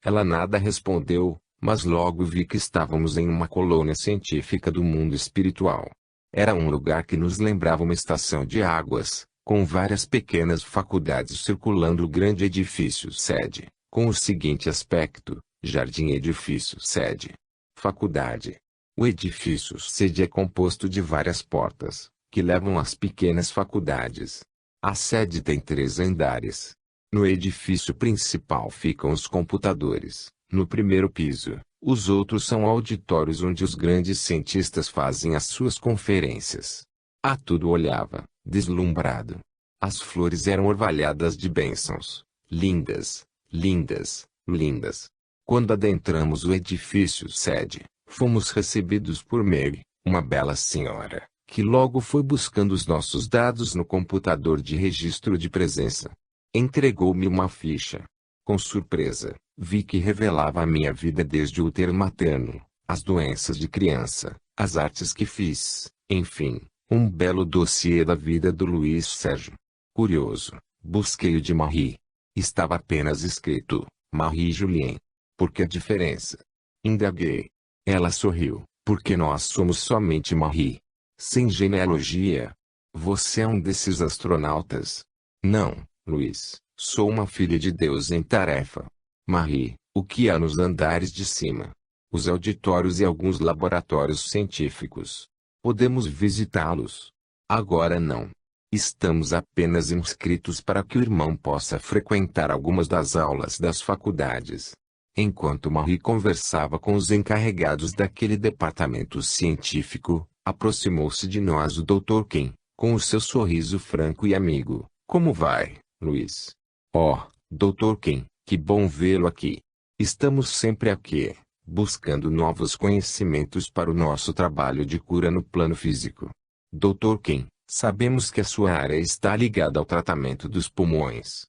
Ela nada respondeu, mas logo vi que estávamos em uma colônia científica do mundo espiritual. Era um lugar que nos lembrava uma estação de águas, com várias pequenas faculdades circulando o grande edifício sede, com o seguinte aspecto: jardim edifício sede. Faculdade. O edifício sede é composto de várias portas, que levam às pequenas faculdades. A sede tem 3 andares. No edifício principal ficam os computadores. No primeiro piso, os outros são auditórios onde os grandes cientistas fazem as suas conferências. A tudo olhava, deslumbrado. As flores eram orvalhadas de bênçãos. Lindas, lindas, lindas. Quando adentramos o edifício sede, fomos recebidos por Mary, uma bela senhora, que logo foi buscando os nossos dados no computador de registro de presença. Entregou-me uma ficha. Com surpresa, vi que revelava a minha vida desde o útero materno, as doenças de criança, as artes que fiz, enfim, um belo dossiê da vida do Luiz Sérgio. Curioso, busquei o de Marie. Estava apenas escrito, Marie Julien. Por que a diferença? Indaguei. Ela sorriu, porque nós somos somente Marie. Sem genealogia. Você é um desses astronautas? Não, Luiz, sou uma filha de Deus em tarefa. Marie, o que há nos andares de cima? Os auditórios e alguns laboratórios científicos. Podemos visitá-los? Agora não. Estamos apenas inscritos para que o irmão possa frequentar algumas das aulas das faculdades. Enquanto Marie conversava com os encarregados daquele departamento científico, aproximou-se de nós o Dr. Ken, com o seu sorriso franco e amigo. Como vai, Luiz? Oh, Dr. Ken, que bom vê-lo aqui. Estamos sempre aqui, buscando novos conhecimentos para o nosso trabalho de cura no plano físico. Dr. Ken, sabemos que a sua área está ligada ao tratamento dos pulmões.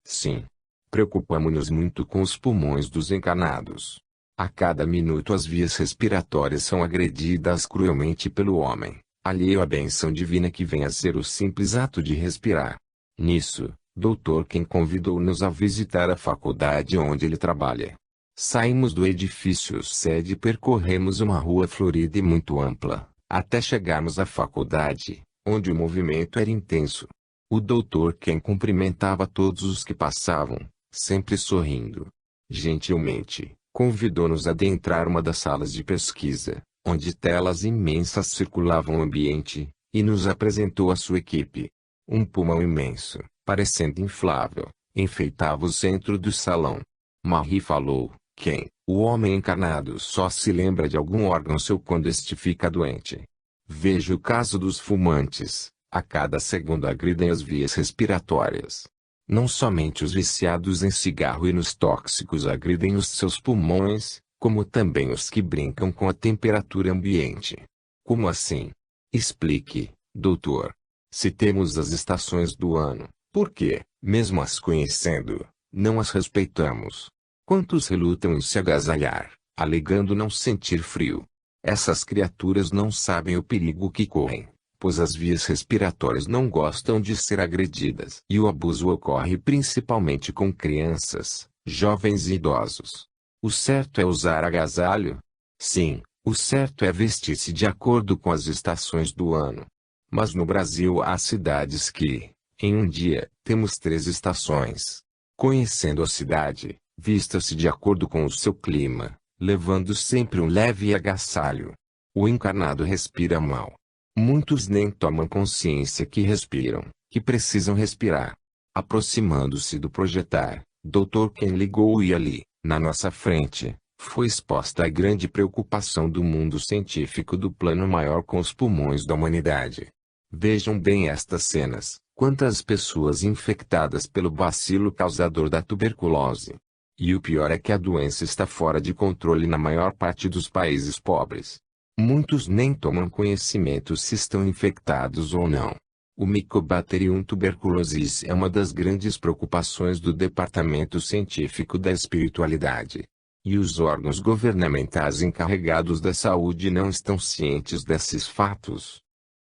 Sim. Preocupamo-nos muito com os pulmões dos encarnados. A cada minuto as vias respiratórias são agredidas cruelmente pelo homem, alheio à bênção divina que vem a ser o simples ato de respirar. Nisso, Dr. Ken convidou-nos a visitar a faculdade onde ele trabalha. Saímos do edifício sede e percorremos uma rua florida e muito ampla, até chegarmos à faculdade, onde o movimento era intenso. O Dr. Ken cumprimentava todos os que passavam, sempre sorrindo. Gentilmente, convidou-nos a adentrar uma das salas de pesquisa, onde telas imensas circulavam o ambiente, e nos apresentou a sua equipe. Um pulmão imenso, parecendo inflável, enfeitava o centro do salão. Marie falou, Ken, o homem encarnado só se lembra de algum órgão seu quando este fica doente. Veja o caso dos fumantes, a cada segundo agridem as vias respiratórias. Não somente os viciados em cigarro e nos tóxicos agridem os seus pulmões, como também os que brincam com a temperatura ambiente. Como assim? Explique, doutor. Se temos as estações do ano, por que, mesmo as conhecendo, não as respeitamos? Quantos relutam em se agasalhar, alegando não sentir frio? Essas criaturas não sabem o perigo que correm, pois as vias respiratórias não gostam de ser agredidas. E o abuso ocorre principalmente com crianças, jovens e idosos. O certo é usar agasalho? Sim, o certo é vestir-se de acordo com as estações do ano. Mas no Brasil há cidades que, em um dia, temos 3 estações. Conhecendo a cidade, vista-se de acordo com o seu clima, levando sempre um leve agasalho. O encarnado respira mal. Muitos nem tomam consciência que respiram, que precisam respirar. Aproximando-se do projetar, Dr. Ken ligou e ali, na nossa frente, foi exposta a grande preocupação do mundo científico do plano maior com os pulmões da humanidade. Vejam bem estas cenas, quantas pessoas infectadas pelo bacilo causador da tuberculose. E o pior é que a doença está fora de controle na maior parte dos países pobres. Muitos nem tomam conhecimento se estão infectados ou não. O Mycobacterium tuberculosis é uma das grandes preocupações do Departamento Científico da Espiritualidade. E os órgãos governamentais encarregados da saúde não estão cientes desses fatos.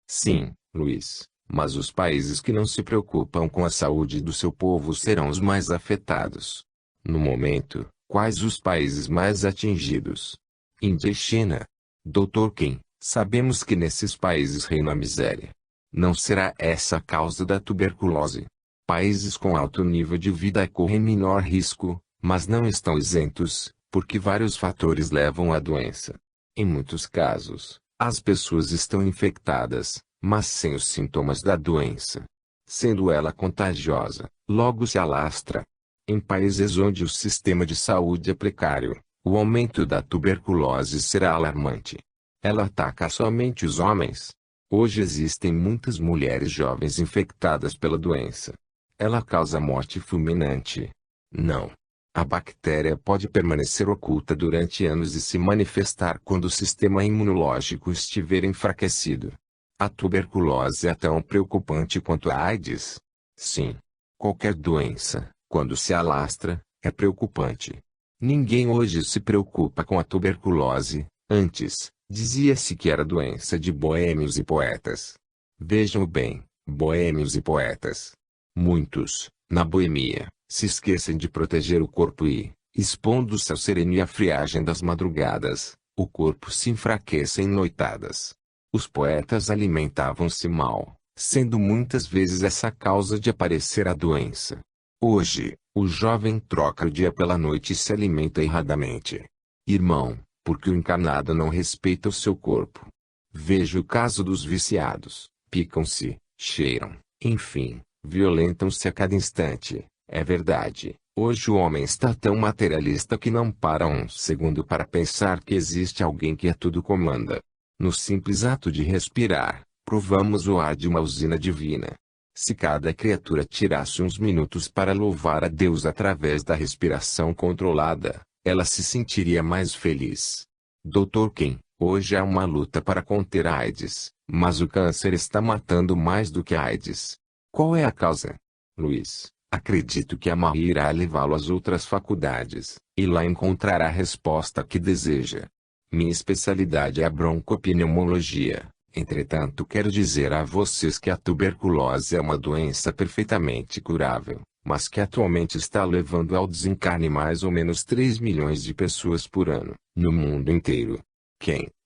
Sim, Luiz, mas os países que não se preocupam com a saúde do seu povo serão os mais afetados. No momento, quais os países mais atingidos? Índia e China. Dr. Ken, sabemos que nesses países reina a miséria. Não será essa a causa da tuberculose? Países com alto nível de vida correm menor risco, mas não estão isentos, porque vários fatores levam à doença. Em muitos casos, as pessoas estão infectadas, mas sem os sintomas da doença. Sendo ela contagiosa, logo se alastra. Em países onde o sistema de saúde é precário, o aumento da tuberculose será alarmante. Ela ataca somente os homens. Hoje existem muitas mulheres jovens infectadas pela doença. Ela causa morte fulminante. Não. A bactéria pode permanecer oculta durante anos e se manifestar quando o sistema imunológico estiver enfraquecido. A tuberculose é tão preocupante quanto a AIDS? Sim. Qualquer doença, quando se alastra, é preocupante. Ninguém hoje se preocupa com a tuberculose. Antes, dizia-se que era doença de boêmios e poetas. Vejam bem, boêmios e poetas. Muitos, na boemia, se esquecem de proteger o corpo e, expondo-se ao sereno e à friagem das madrugadas, o corpo se enfraquece em noitadas. Os poetas alimentavam-se mal, sendo muitas vezes essa a causa de aparecer a doença. Hoje, o jovem troca o dia pela noite e se alimenta erradamente. Irmão, porque o encarnado não respeita o seu corpo. Veja o caso dos viciados, picam-se, cheiram, enfim, violentam-se a cada instante. É verdade, hoje o homem está tão materialista que não para um segundo para pensar que existe alguém que a tudo comanda. No simples ato de respirar, provamos o ar de uma usina divina. Se cada criatura tirasse uns minutos para louvar a Deus através da respiração controlada, ela se sentiria mais feliz. Dr. Ken, hoje há uma luta para conter a AIDS, mas o câncer está matando mais do que a AIDS. Qual é a causa? Luiz, acredito que a Marie irá levá-lo às outras faculdades, e lá encontrará a resposta que deseja. Minha especialidade é a broncopneumologia. Entretanto, quero dizer a vocês que a tuberculose é uma doença perfeitamente curável, mas que atualmente está levando ao desencarne mais ou menos 3 milhões de pessoas por ano, no mundo inteiro.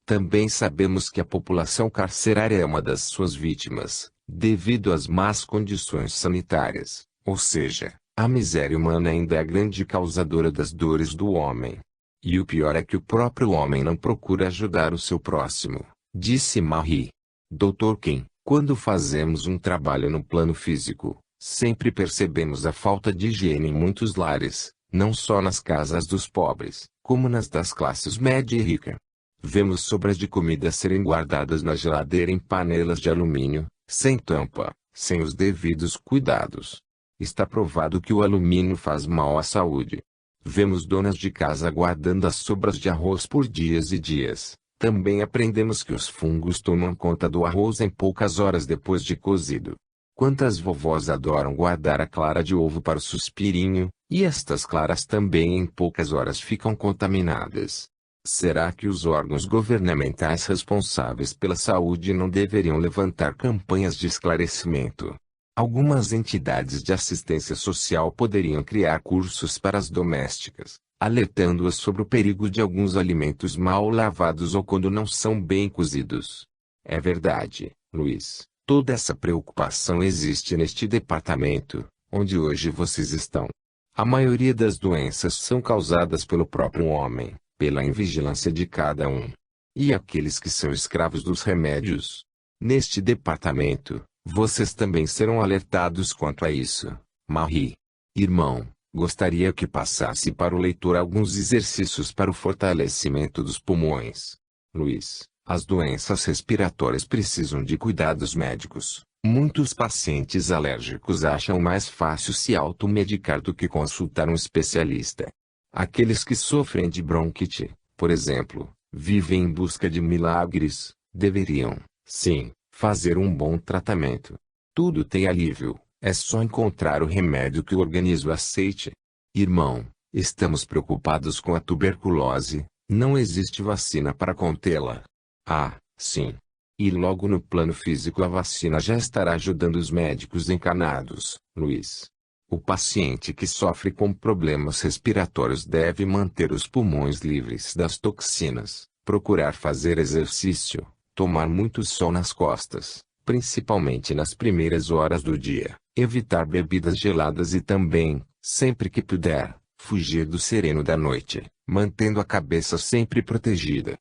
Também sabemos que a população carcerária é uma das suas vítimas, devido às más condições sanitárias, ou seja, a miséria humana ainda é a grande causadora das dores do homem. E o pior é que o próprio homem não procura ajudar o seu próximo, disse Marie. Dr. Ken, quando fazemos um trabalho no plano físico, sempre percebemos a falta de higiene em muitos lares, não só nas casas dos pobres, como nas das classes média e rica. Vemos sobras de comida serem guardadas na geladeira em panelas de alumínio, sem tampa, sem os devidos cuidados. Está provado que o alumínio faz mal à saúde. Vemos donas de casa guardando as sobras de arroz por dias e dias. Também aprendemos que os fungos tomam conta do arroz em poucas horas depois de cozido. Quantas vovós adoram guardar a clara de ovo para o suspirinho, e estas claras também em poucas horas ficam contaminadas. Será que os órgãos governamentais responsáveis pela saúde não deveriam levantar campanhas de esclarecimento? Algumas entidades de assistência social poderiam criar cursos para as domésticas, alertando-as sobre o perigo de alguns alimentos mal lavados ou quando não são bem cozidos. É verdade, Luiz, toda essa preocupação existe neste departamento, onde hoje vocês estão. A maioria das doenças são causadas pelo próprio homem, pela invigilância de cada um. E aqueles que são escravos dos remédios? Neste departamento, vocês também serão alertados quanto a isso. Marie. Irmão, gostaria que passasse para o leitor alguns exercícios para o fortalecimento dos pulmões. Luiz, as doenças respiratórias precisam de cuidados médicos. Muitos pacientes alérgicos acham mais fácil se automedicar do que consultar um especialista. Aqueles que sofrem de bronquite, por exemplo, vivem em busca de milagres, deveriam, sim, fazer um bom tratamento. Tudo tem alívio, é só encontrar o remédio que o organismo aceite. Irmão, estamos preocupados com a tuberculose, não existe vacina para contê-la. Ah, sim. E logo no plano físico a vacina já estará ajudando os médicos encarnados, Luiz. O paciente que sofre com problemas respiratórios deve manter os pulmões livres das toxinas, procurar fazer exercício, tomar muito sol nas costas, principalmente nas primeiras horas do dia, evitar bebidas geladas e também, sempre que puder, fugir do sereno da noite, mantendo a cabeça sempre protegida.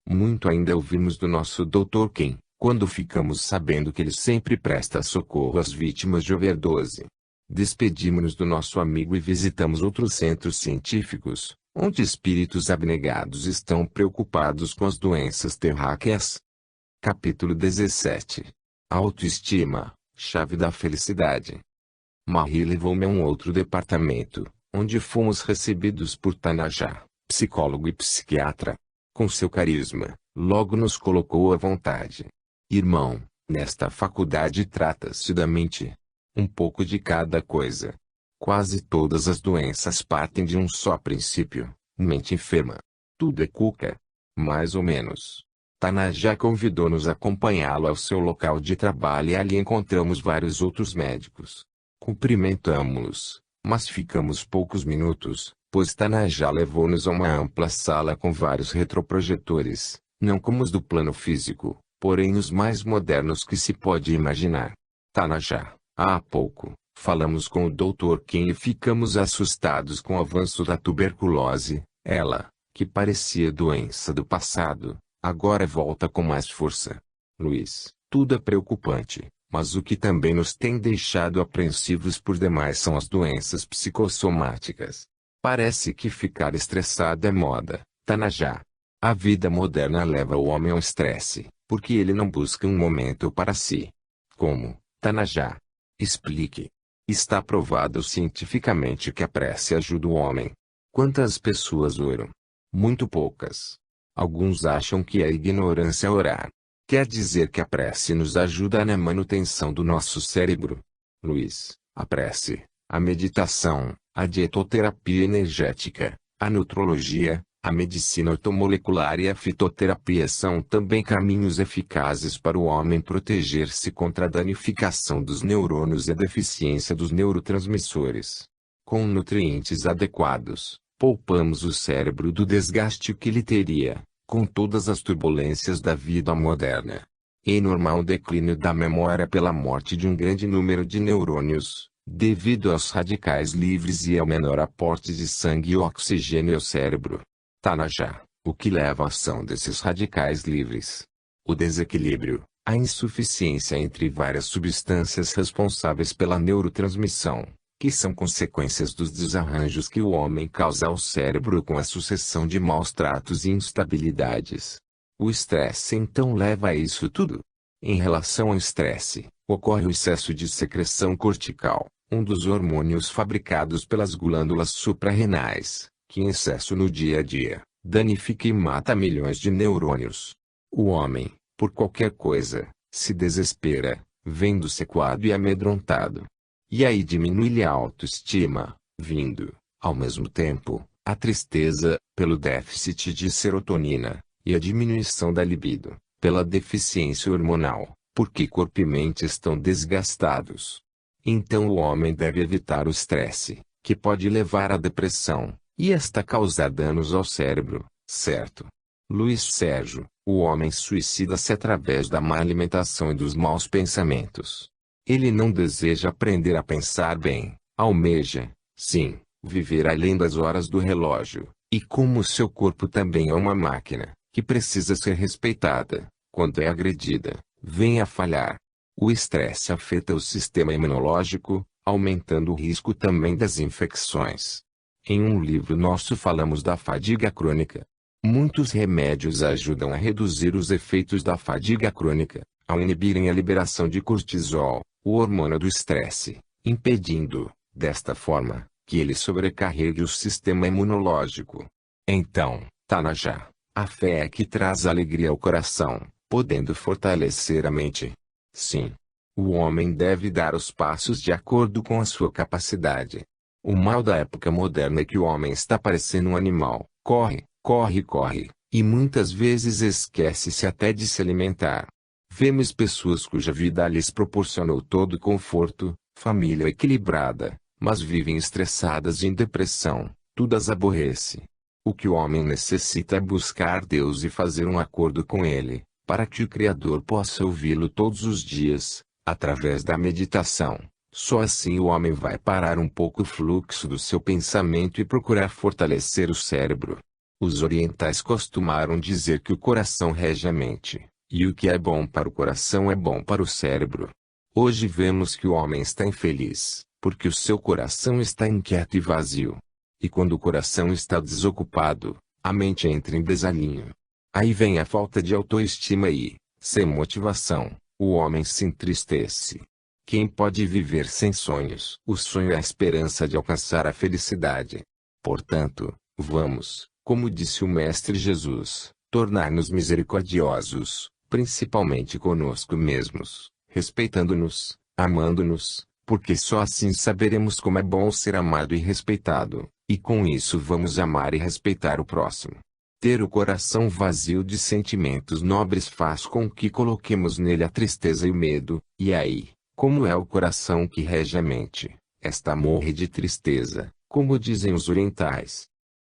Muito ainda ouvimos do nosso Dr. Ken, quando ficamos sabendo que ele sempre presta socorro às vítimas de overdose. Despedimos-nos do nosso amigo e visitamos outros centros científicos, onde espíritos abnegados estão preocupados com as doenças terráqueas. Capítulo 17. Autoestima, chave da felicidade. Marie levou-me a um outro departamento, onde fomos recebidos por Tanajá, psicólogo e psiquiatra. Com seu carisma, logo nos colocou à vontade. Irmão, nesta faculdade trata-se da mente. Um pouco de cada coisa. Quase todas as doenças partem de um só princípio, mente enferma. Tudo é cuca. Mais ou menos. Tanajá convidou-nos a acompanhá-lo ao seu local de trabalho e ali encontramos vários outros médicos. Cumprimentamos-los, mas ficamos poucos minutos, pois Tanajá levou-nos a uma ampla sala com vários retroprojetores, não como os do plano físico, porém os mais modernos que se pode imaginar. Tanajá, há pouco, falamos com o Dr. Ken e ficamos assustados com o avanço da tuberculose. Ela, que parecia doença do passado, agora volta com mais força. Luiz, tudo é preocupante, mas o que também nos tem deixado apreensivos por demais são as doenças psicossomáticas. Parece que ficar estressado é moda, Tanajá. A vida moderna leva o homem ao estresse, porque ele não busca um momento para si. Como, Tanajá? Explique. Está provado cientificamente que a prece ajuda o homem. Quantas pessoas oram? Muito poucas. Alguns acham que é ignorância orar. Quer dizer que a prece nos ajuda na manutenção do nosso cérebro. Luiz, a prece, a meditação, a dietoterapia energética, a nutrologia, a medicina ortomolecular e a fitoterapia são também caminhos eficazes para o homem proteger-se contra a danificação dos neurônios e a deficiência dos neurotransmissores. Com nutrientes adequados, poupamos o cérebro do desgaste que ele teria, com todas as turbulências da vida moderna. É normal o declínio da memória pela morte de um grande número de neurônios, devido aos radicais livres e ao menor aporte de sangue e oxigênio ao cérebro. Tanajá, o que leva à ação desses radicais livres? O desequilíbrio, a insuficiência entre várias substâncias responsáveis pela neurotransmissão, que são consequências dos desarranjos que o homem causa ao cérebro com a sucessão de maus tratos e instabilidades. O estresse então leva a isso tudo. Em relação ao estresse, ocorre o excesso de secreção cortical, um dos hormônios fabricados pelas glândulas suprarrenais, que em excesso no dia a dia, danifica e mata milhões de neurônios. O homem, por qualquer coisa, se desespera, vendo-se coado e amedrontado. E aí diminui-lhe a autoestima, vindo, ao mesmo tempo, a tristeza, pelo déficit de serotonina, e a diminuição da libido, pela deficiência hormonal, porque corpo e mente estão desgastados. Então o homem deve evitar o estresse, que pode levar à depressão, e esta causar danos ao cérebro, certo? Luiz Sérgio, o homem suicida-se através da má alimentação e dos maus pensamentos. Ele não deseja aprender a pensar bem, almeja, sim, viver além das horas do relógio, e como seu corpo também é uma máquina, que precisa ser respeitada, quando é agredida, vem a falhar. O estresse afeta o sistema imunológico, aumentando o risco também das infecções. Em um livro nosso falamos da fadiga crônica. Muitos remédios ajudam a reduzir os efeitos da fadiga crônica, ao inibirem a liberação de cortisol, o hormônio do estresse, impedindo, desta forma, que ele sobrecarregue o sistema imunológico. Então, Tanajá, a fé é que traz alegria ao coração, podendo fortalecer a mente. Sim. O homem deve dar os passos de acordo com a sua capacidade. O mal da época moderna é que o homem está parecendo um animal, corre, corre, corre, e muitas vezes esquece-se até de se alimentar. Vemos pessoas cuja vida lhes proporcionou todo conforto, família equilibrada, mas vivem estressadas e em depressão, tudo as aborrece. O que o homem necessita é buscar Deus e fazer um acordo com Ele, para que o Criador possa ouvi-lo todos os dias, através da meditação. Só assim o homem vai parar um pouco o fluxo do seu pensamento e procurar fortalecer o cérebro. Os orientais costumaram dizer que o coração rege a mente, e o que é bom para o coração é bom para o cérebro. Hoje vemos que o homem está infeliz, porque o seu coração está inquieto e vazio. E quando o coração está desocupado, a mente entra em desalinho. Aí vem a falta de autoestima e, sem motivação, o homem se entristece. Quem pode viver sem sonhos? O sonho é a esperança de alcançar a felicidade. Portanto, vamos, como disse o Mestre Jesus, tornar-nos misericordiosos, principalmente conosco mesmos, respeitando-nos, amando-nos, porque só assim saberemos como é bom ser amado e respeitado, e com isso vamos amar e respeitar o próximo. Ter o coração vazio de sentimentos nobres faz com que coloquemos nele a tristeza e o medo, e aí, como é o coração que rege a mente, esta morre de tristeza, como dizem os orientais.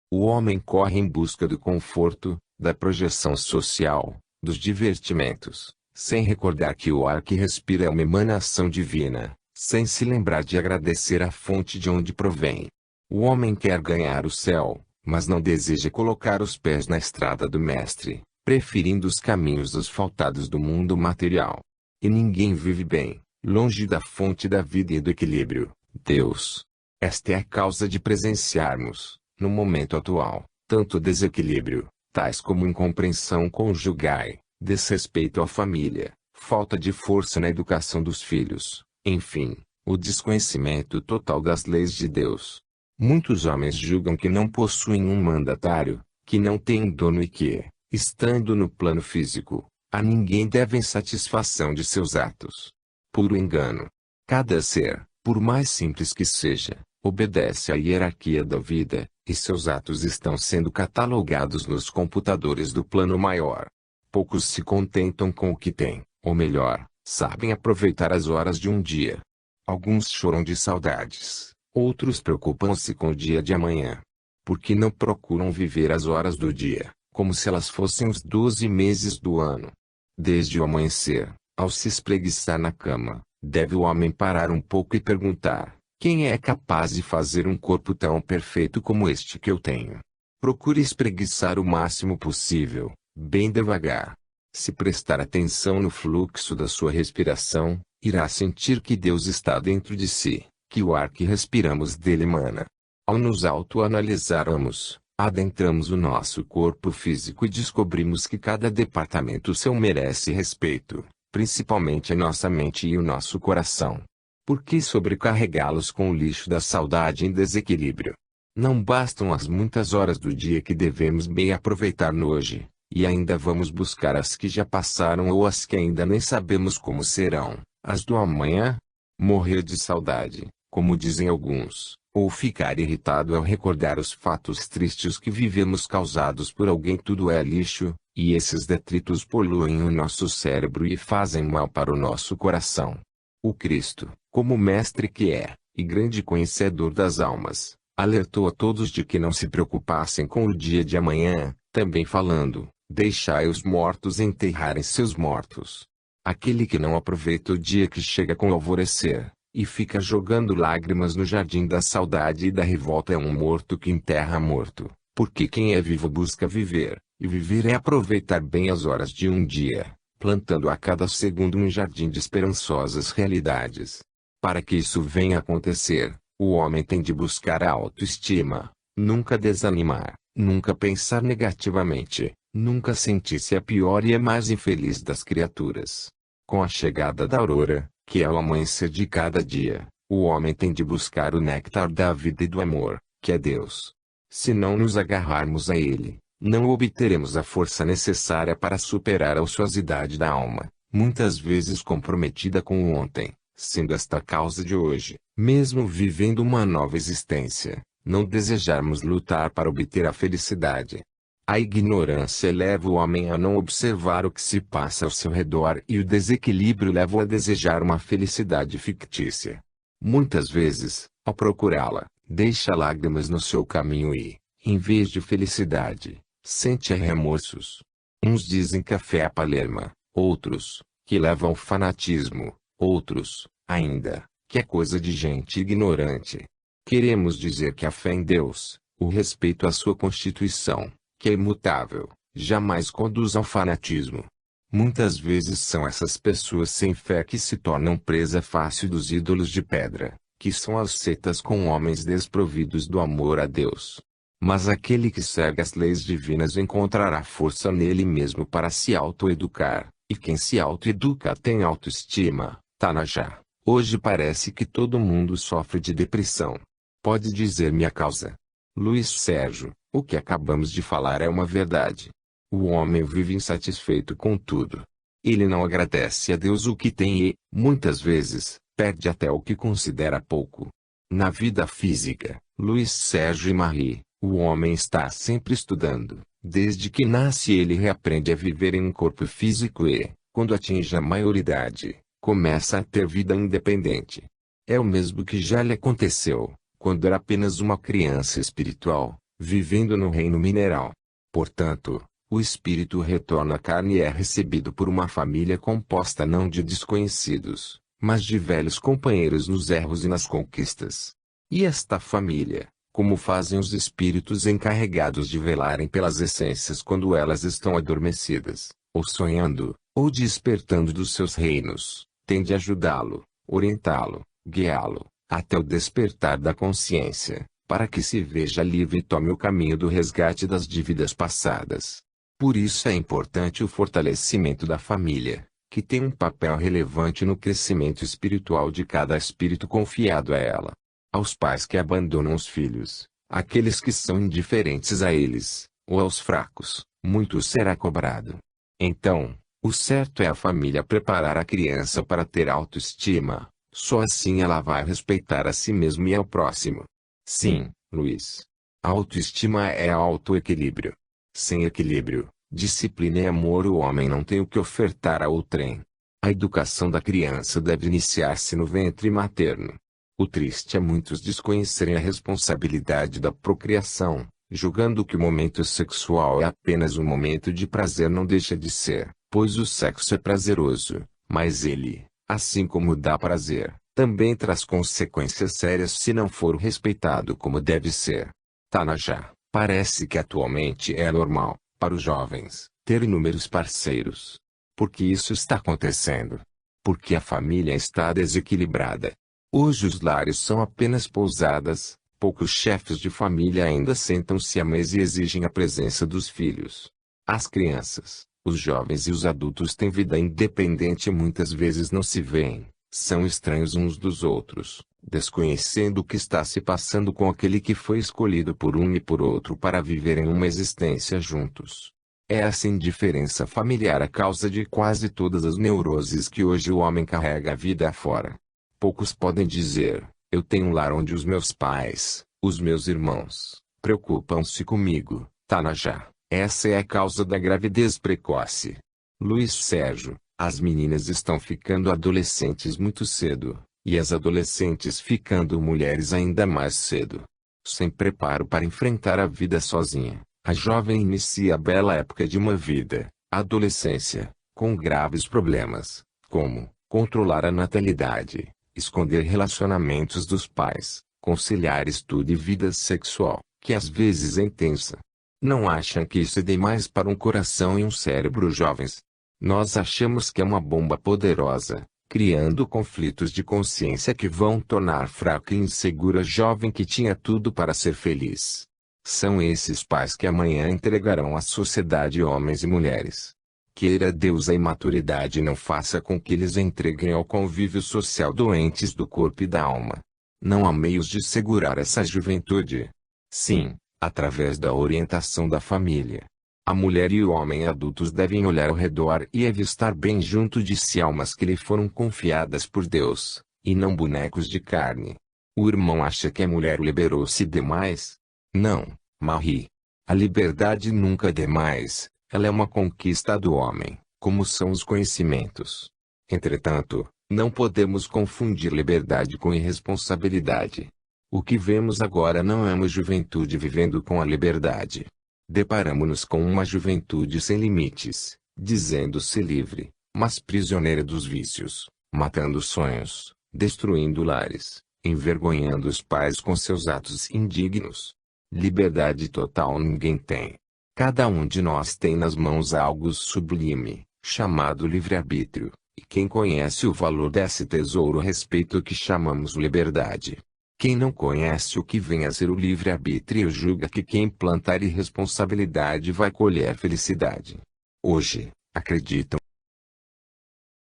O homem corre em busca do conforto, da projeção social, dos divertimentos, sem recordar que o ar que respira é uma emanação divina, sem se lembrar de agradecer a fonte de onde provém. O homem quer ganhar o céu, mas não deseja colocar os pés na estrada do Mestre, preferindo os caminhos asfaltados do mundo material. E ninguém vive bem, longe da fonte da vida e do equilíbrio, Deus. Esta é a causa de presenciarmos, no momento atual, tanto desequilíbrio, tais como incompreensão conjugal, desrespeito à família, falta de força na educação dos filhos, enfim, o desconhecimento total das leis de Deus. Muitos homens julgam que não possuem um mandatário, que não têm dono e que, estando no plano físico, a ninguém devem satisfação de seus atos. Puro engano. Cada ser, por mais simples que seja, obedece à hierarquia da vida, e seus atos estão sendo catalogados nos computadores do plano maior. Poucos se contentam com o que têm, ou melhor, sabem aproveitar as horas de um dia. Alguns choram de saudades, outros preocupam-se com o dia de amanhã. Porque não procuram viver as horas do dia, como se elas fossem os 12 meses do ano. Desde o amanhecer, ao se espreguiçar na cama, deve o homem parar um pouco e perguntar: quem é capaz de fazer um corpo tão perfeito como este que eu tenho? Procure espreguiçar o máximo possível, bem devagar. Se prestar atenção no fluxo da sua respiração, irá sentir que Deus está dentro de si, que o ar que respiramos dele emana. Ao nos autoanalisarmos, adentramos o nosso corpo físico e descobrimos que cada departamento seu merece respeito, principalmente a nossa mente e o nosso coração. Por que sobrecarregá-los com o lixo da saudade em desequilíbrio? Não bastam as muitas horas do dia que devemos bem aproveitar no hoje, e ainda vamos buscar as que já passaram ou as que ainda nem sabemos como serão, as do amanhã? Morrer de saudade, como dizem alguns, ou ficar irritado ao recordar os fatos tristes que vivemos causados por alguém, tudo é lixo, e esses detritos poluem o nosso cérebro e fazem mal para o nosso coração. O Cristo, como mestre que é, e grande conhecedor das almas, alertou a todos de que não se preocupassem com o dia de amanhã, também falando: deixai os mortos enterrarem seus mortos. Aquele que não aproveita o dia que chega com o alvorecer, e fica jogando lágrimas no jardim da saudade e da revolta é um morto que enterra morto, porque quem é vivo busca viver, e viver é aproveitar bem as horas de um dia, plantando a cada segundo um jardim de esperançosas realidades. Para que isso venha a acontecer, o homem tem de buscar a autoestima, nunca desanimar, nunca pensar negativamente, nunca sentir-se a pior e a mais infeliz das criaturas. Com a chegada da aurora, que é o amanhecer de cada dia, o homem tem de buscar o néctar da vida e do amor, que é Deus. Se não nos agarrarmos a ele, não obteremos a força necessária para superar a ociosidade da alma, muitas vezes comprometida com o ontem, sendo esta a causa de hoje, mesmo vivendo uma nova existência, não desejarmos lutar para obter a felicidade. A ignorância leva o homem a não observar o que se passa ao seu redor e o desequilíbrio leva-o a desejar uma felicidade fictícia. Muitas vezes, ao procurá-la, deixa lágrimas no seu caminho e, em vez de felicidade, sente remorsos. Uns dizem que a fé é a palerma, outros, que leva ao fanatismo, outros, ainda, que é coisa de gente ignorante. Queremos dizer que a fé em Deus, o respeito à sua Constituição, que é imutável, jamais conduz ao fanatismo. Muitas vezes são essas pessoas sem fé que se tornam presa fácil dos ídolos de pedra, que são as seitas com homens desprovidos do amor a Deus. Mas aquele que segue as leis divinas encontrará força nele mesmo para se autoeducar, e quem se autoeduca tem autoestima. Tanajá. Hoje parece que todo mundo sofre de depressão. Pode dizer-me a causa? Luiz Sérgio, o que acabamos de falar é uma verdade. O homem vive insatisfeito com tudo. Ele não agradece a Deus o que tem e, muitas vezes, perde até o que considera pouco. Na vida física, Luiz Sérgio e Marie, o homem está sempre estudando. Desde que nasce ele reaprende a viver em um corpo físico e, quando atinge a maioridade, começa a ter vida independente. É o mesmo que já lhe aconteceu, quando era apenas uma criança espiritual, vivendo no reino mineral. Portanto, o espírito retorna à carne e é recebido por uma família composta não de desconhecidos, mas de velhos companheiros nos erros e nas conquistas. E esta família, como fazem os espíritos encarregados de velarem pelas essências quando elas estão adormecidas, ou sonhando, ou despertando dos seus reinos, tem de ajudá-lo, orientá-lo, guiá-lo, até o despertar da consciência, para que se veja livre e tome o caminho do resgate das dívidas passadas. Por isso é importante o fortalecimento da família, que tem um papel relevante no crescimento espiritual de cada espírito confiado a ela. Aos pais que abandonam os filhos, aqueles que são indiferentes a eles, ou aos fracos, muito será cobrado. Então, o certo é a família preparar a criança para ter autoestima, só assim ela vai respeitar a si mesma e ao próximo. Sim, Luiz. A autoestima é autoequilíbrio. Sem equilíbrio, disciplina e amor o homem não tem o que ofertar a outrem. A educação da criança deve iniciar-se no ventre materno. O triste é muitos desconhecerem a responsabilidade da procriação, julgando que o momento sexual é apenas um momento de prazer. Não deixa de ser, pois o sexo é prazeroso, mas ele, assim como dá prazer, também traz consequências sérias se não for respeitado como deve ser. Tanajá. Parece que atualmente é normal, para os jovens, ter inúmeros parceiros. Por que isso está acontecendo? Porque a família está desequilibrada. Hoje os lares são apenas pousadas, poucos chefes de família ainda sentam-se à mesa e exigem a presença dos filhos. As crianças, os jovens e os adultos têm vida independente e muitas vezes não se veem, são estranhos uns dos outros, desconhecendo o que está se passando com aquele que foi escolhido por um e por outro para viverem uma existência juntos. É essa indiferença familiar a causa de quase todas as neuroses que hoje o homem carrega a vida afora. Poucos podem dizer, eu tenho um lar onde os meus pais, os meus irmãos, preocupam-se comigo. Tanajá. Essa é a causa da gravidez precoce. Luiz Sérgio. As meninas estão ficando adolescentes muito cedo, e as adolescentes ficando mulheres ainda mais cedo. Sem preparo para enfrentar a vida sozinha, a jovem inicia a bela época de uma vida, a adolescência, com graves problemas, como controlar a natalidade, esconder relacionamentos dos pais, conciliar estudo e vida sexual, que às vezes é intensa. Não acham que isso é demais para um coração e um cérebro jovens? Nós achamos que é uma bomba poderosa, criando conflitos de consciência que vão tornar fraca e insegura a jovem que tinha tudo para ser feliz. São esses pais que amanhã entregarão à sociedade homens e mulheres. Queira Deus a imaturidade não faça com que eles entreguem ao convívio social doentes do corpo e da alma. Não há meios de segurar essa juventude. Sim, através da orientação da família. A mulher e o homem adultos devem olhar ao redor e avistar bem junto de si almas que lhe foram confiadas por Deus, e não bonecos de carne. O irmão acha que a mulher liberou-se demais? Não, Marie. A liberdade nunca é demais, ela é uma conquista do homem, como são os conhecimentos. Entretanto, não podemos confundir liberdade com irresponsabilidade. O que vemos agora não é uma juventude vivendo com a liberdade. Deparamo-nos com uma juventude sem limites, dizendo-se livre, mas prisioneira dos vícios, matando sonhos, destruindo lares, envergonhando os pais com seus atos indignos. Liberdade total ninguém tem. Cada um de nós tem nas mãos algo sublime, chamado livre-arbítrio, e quem conhece o valor desse tesouro respeita o que chamamos liberdade. Quem não conhece o que vem a ser o livre-arbítrio julga que quem plantar irresponsabilidade vai colher felicidade. Hoje, acreditam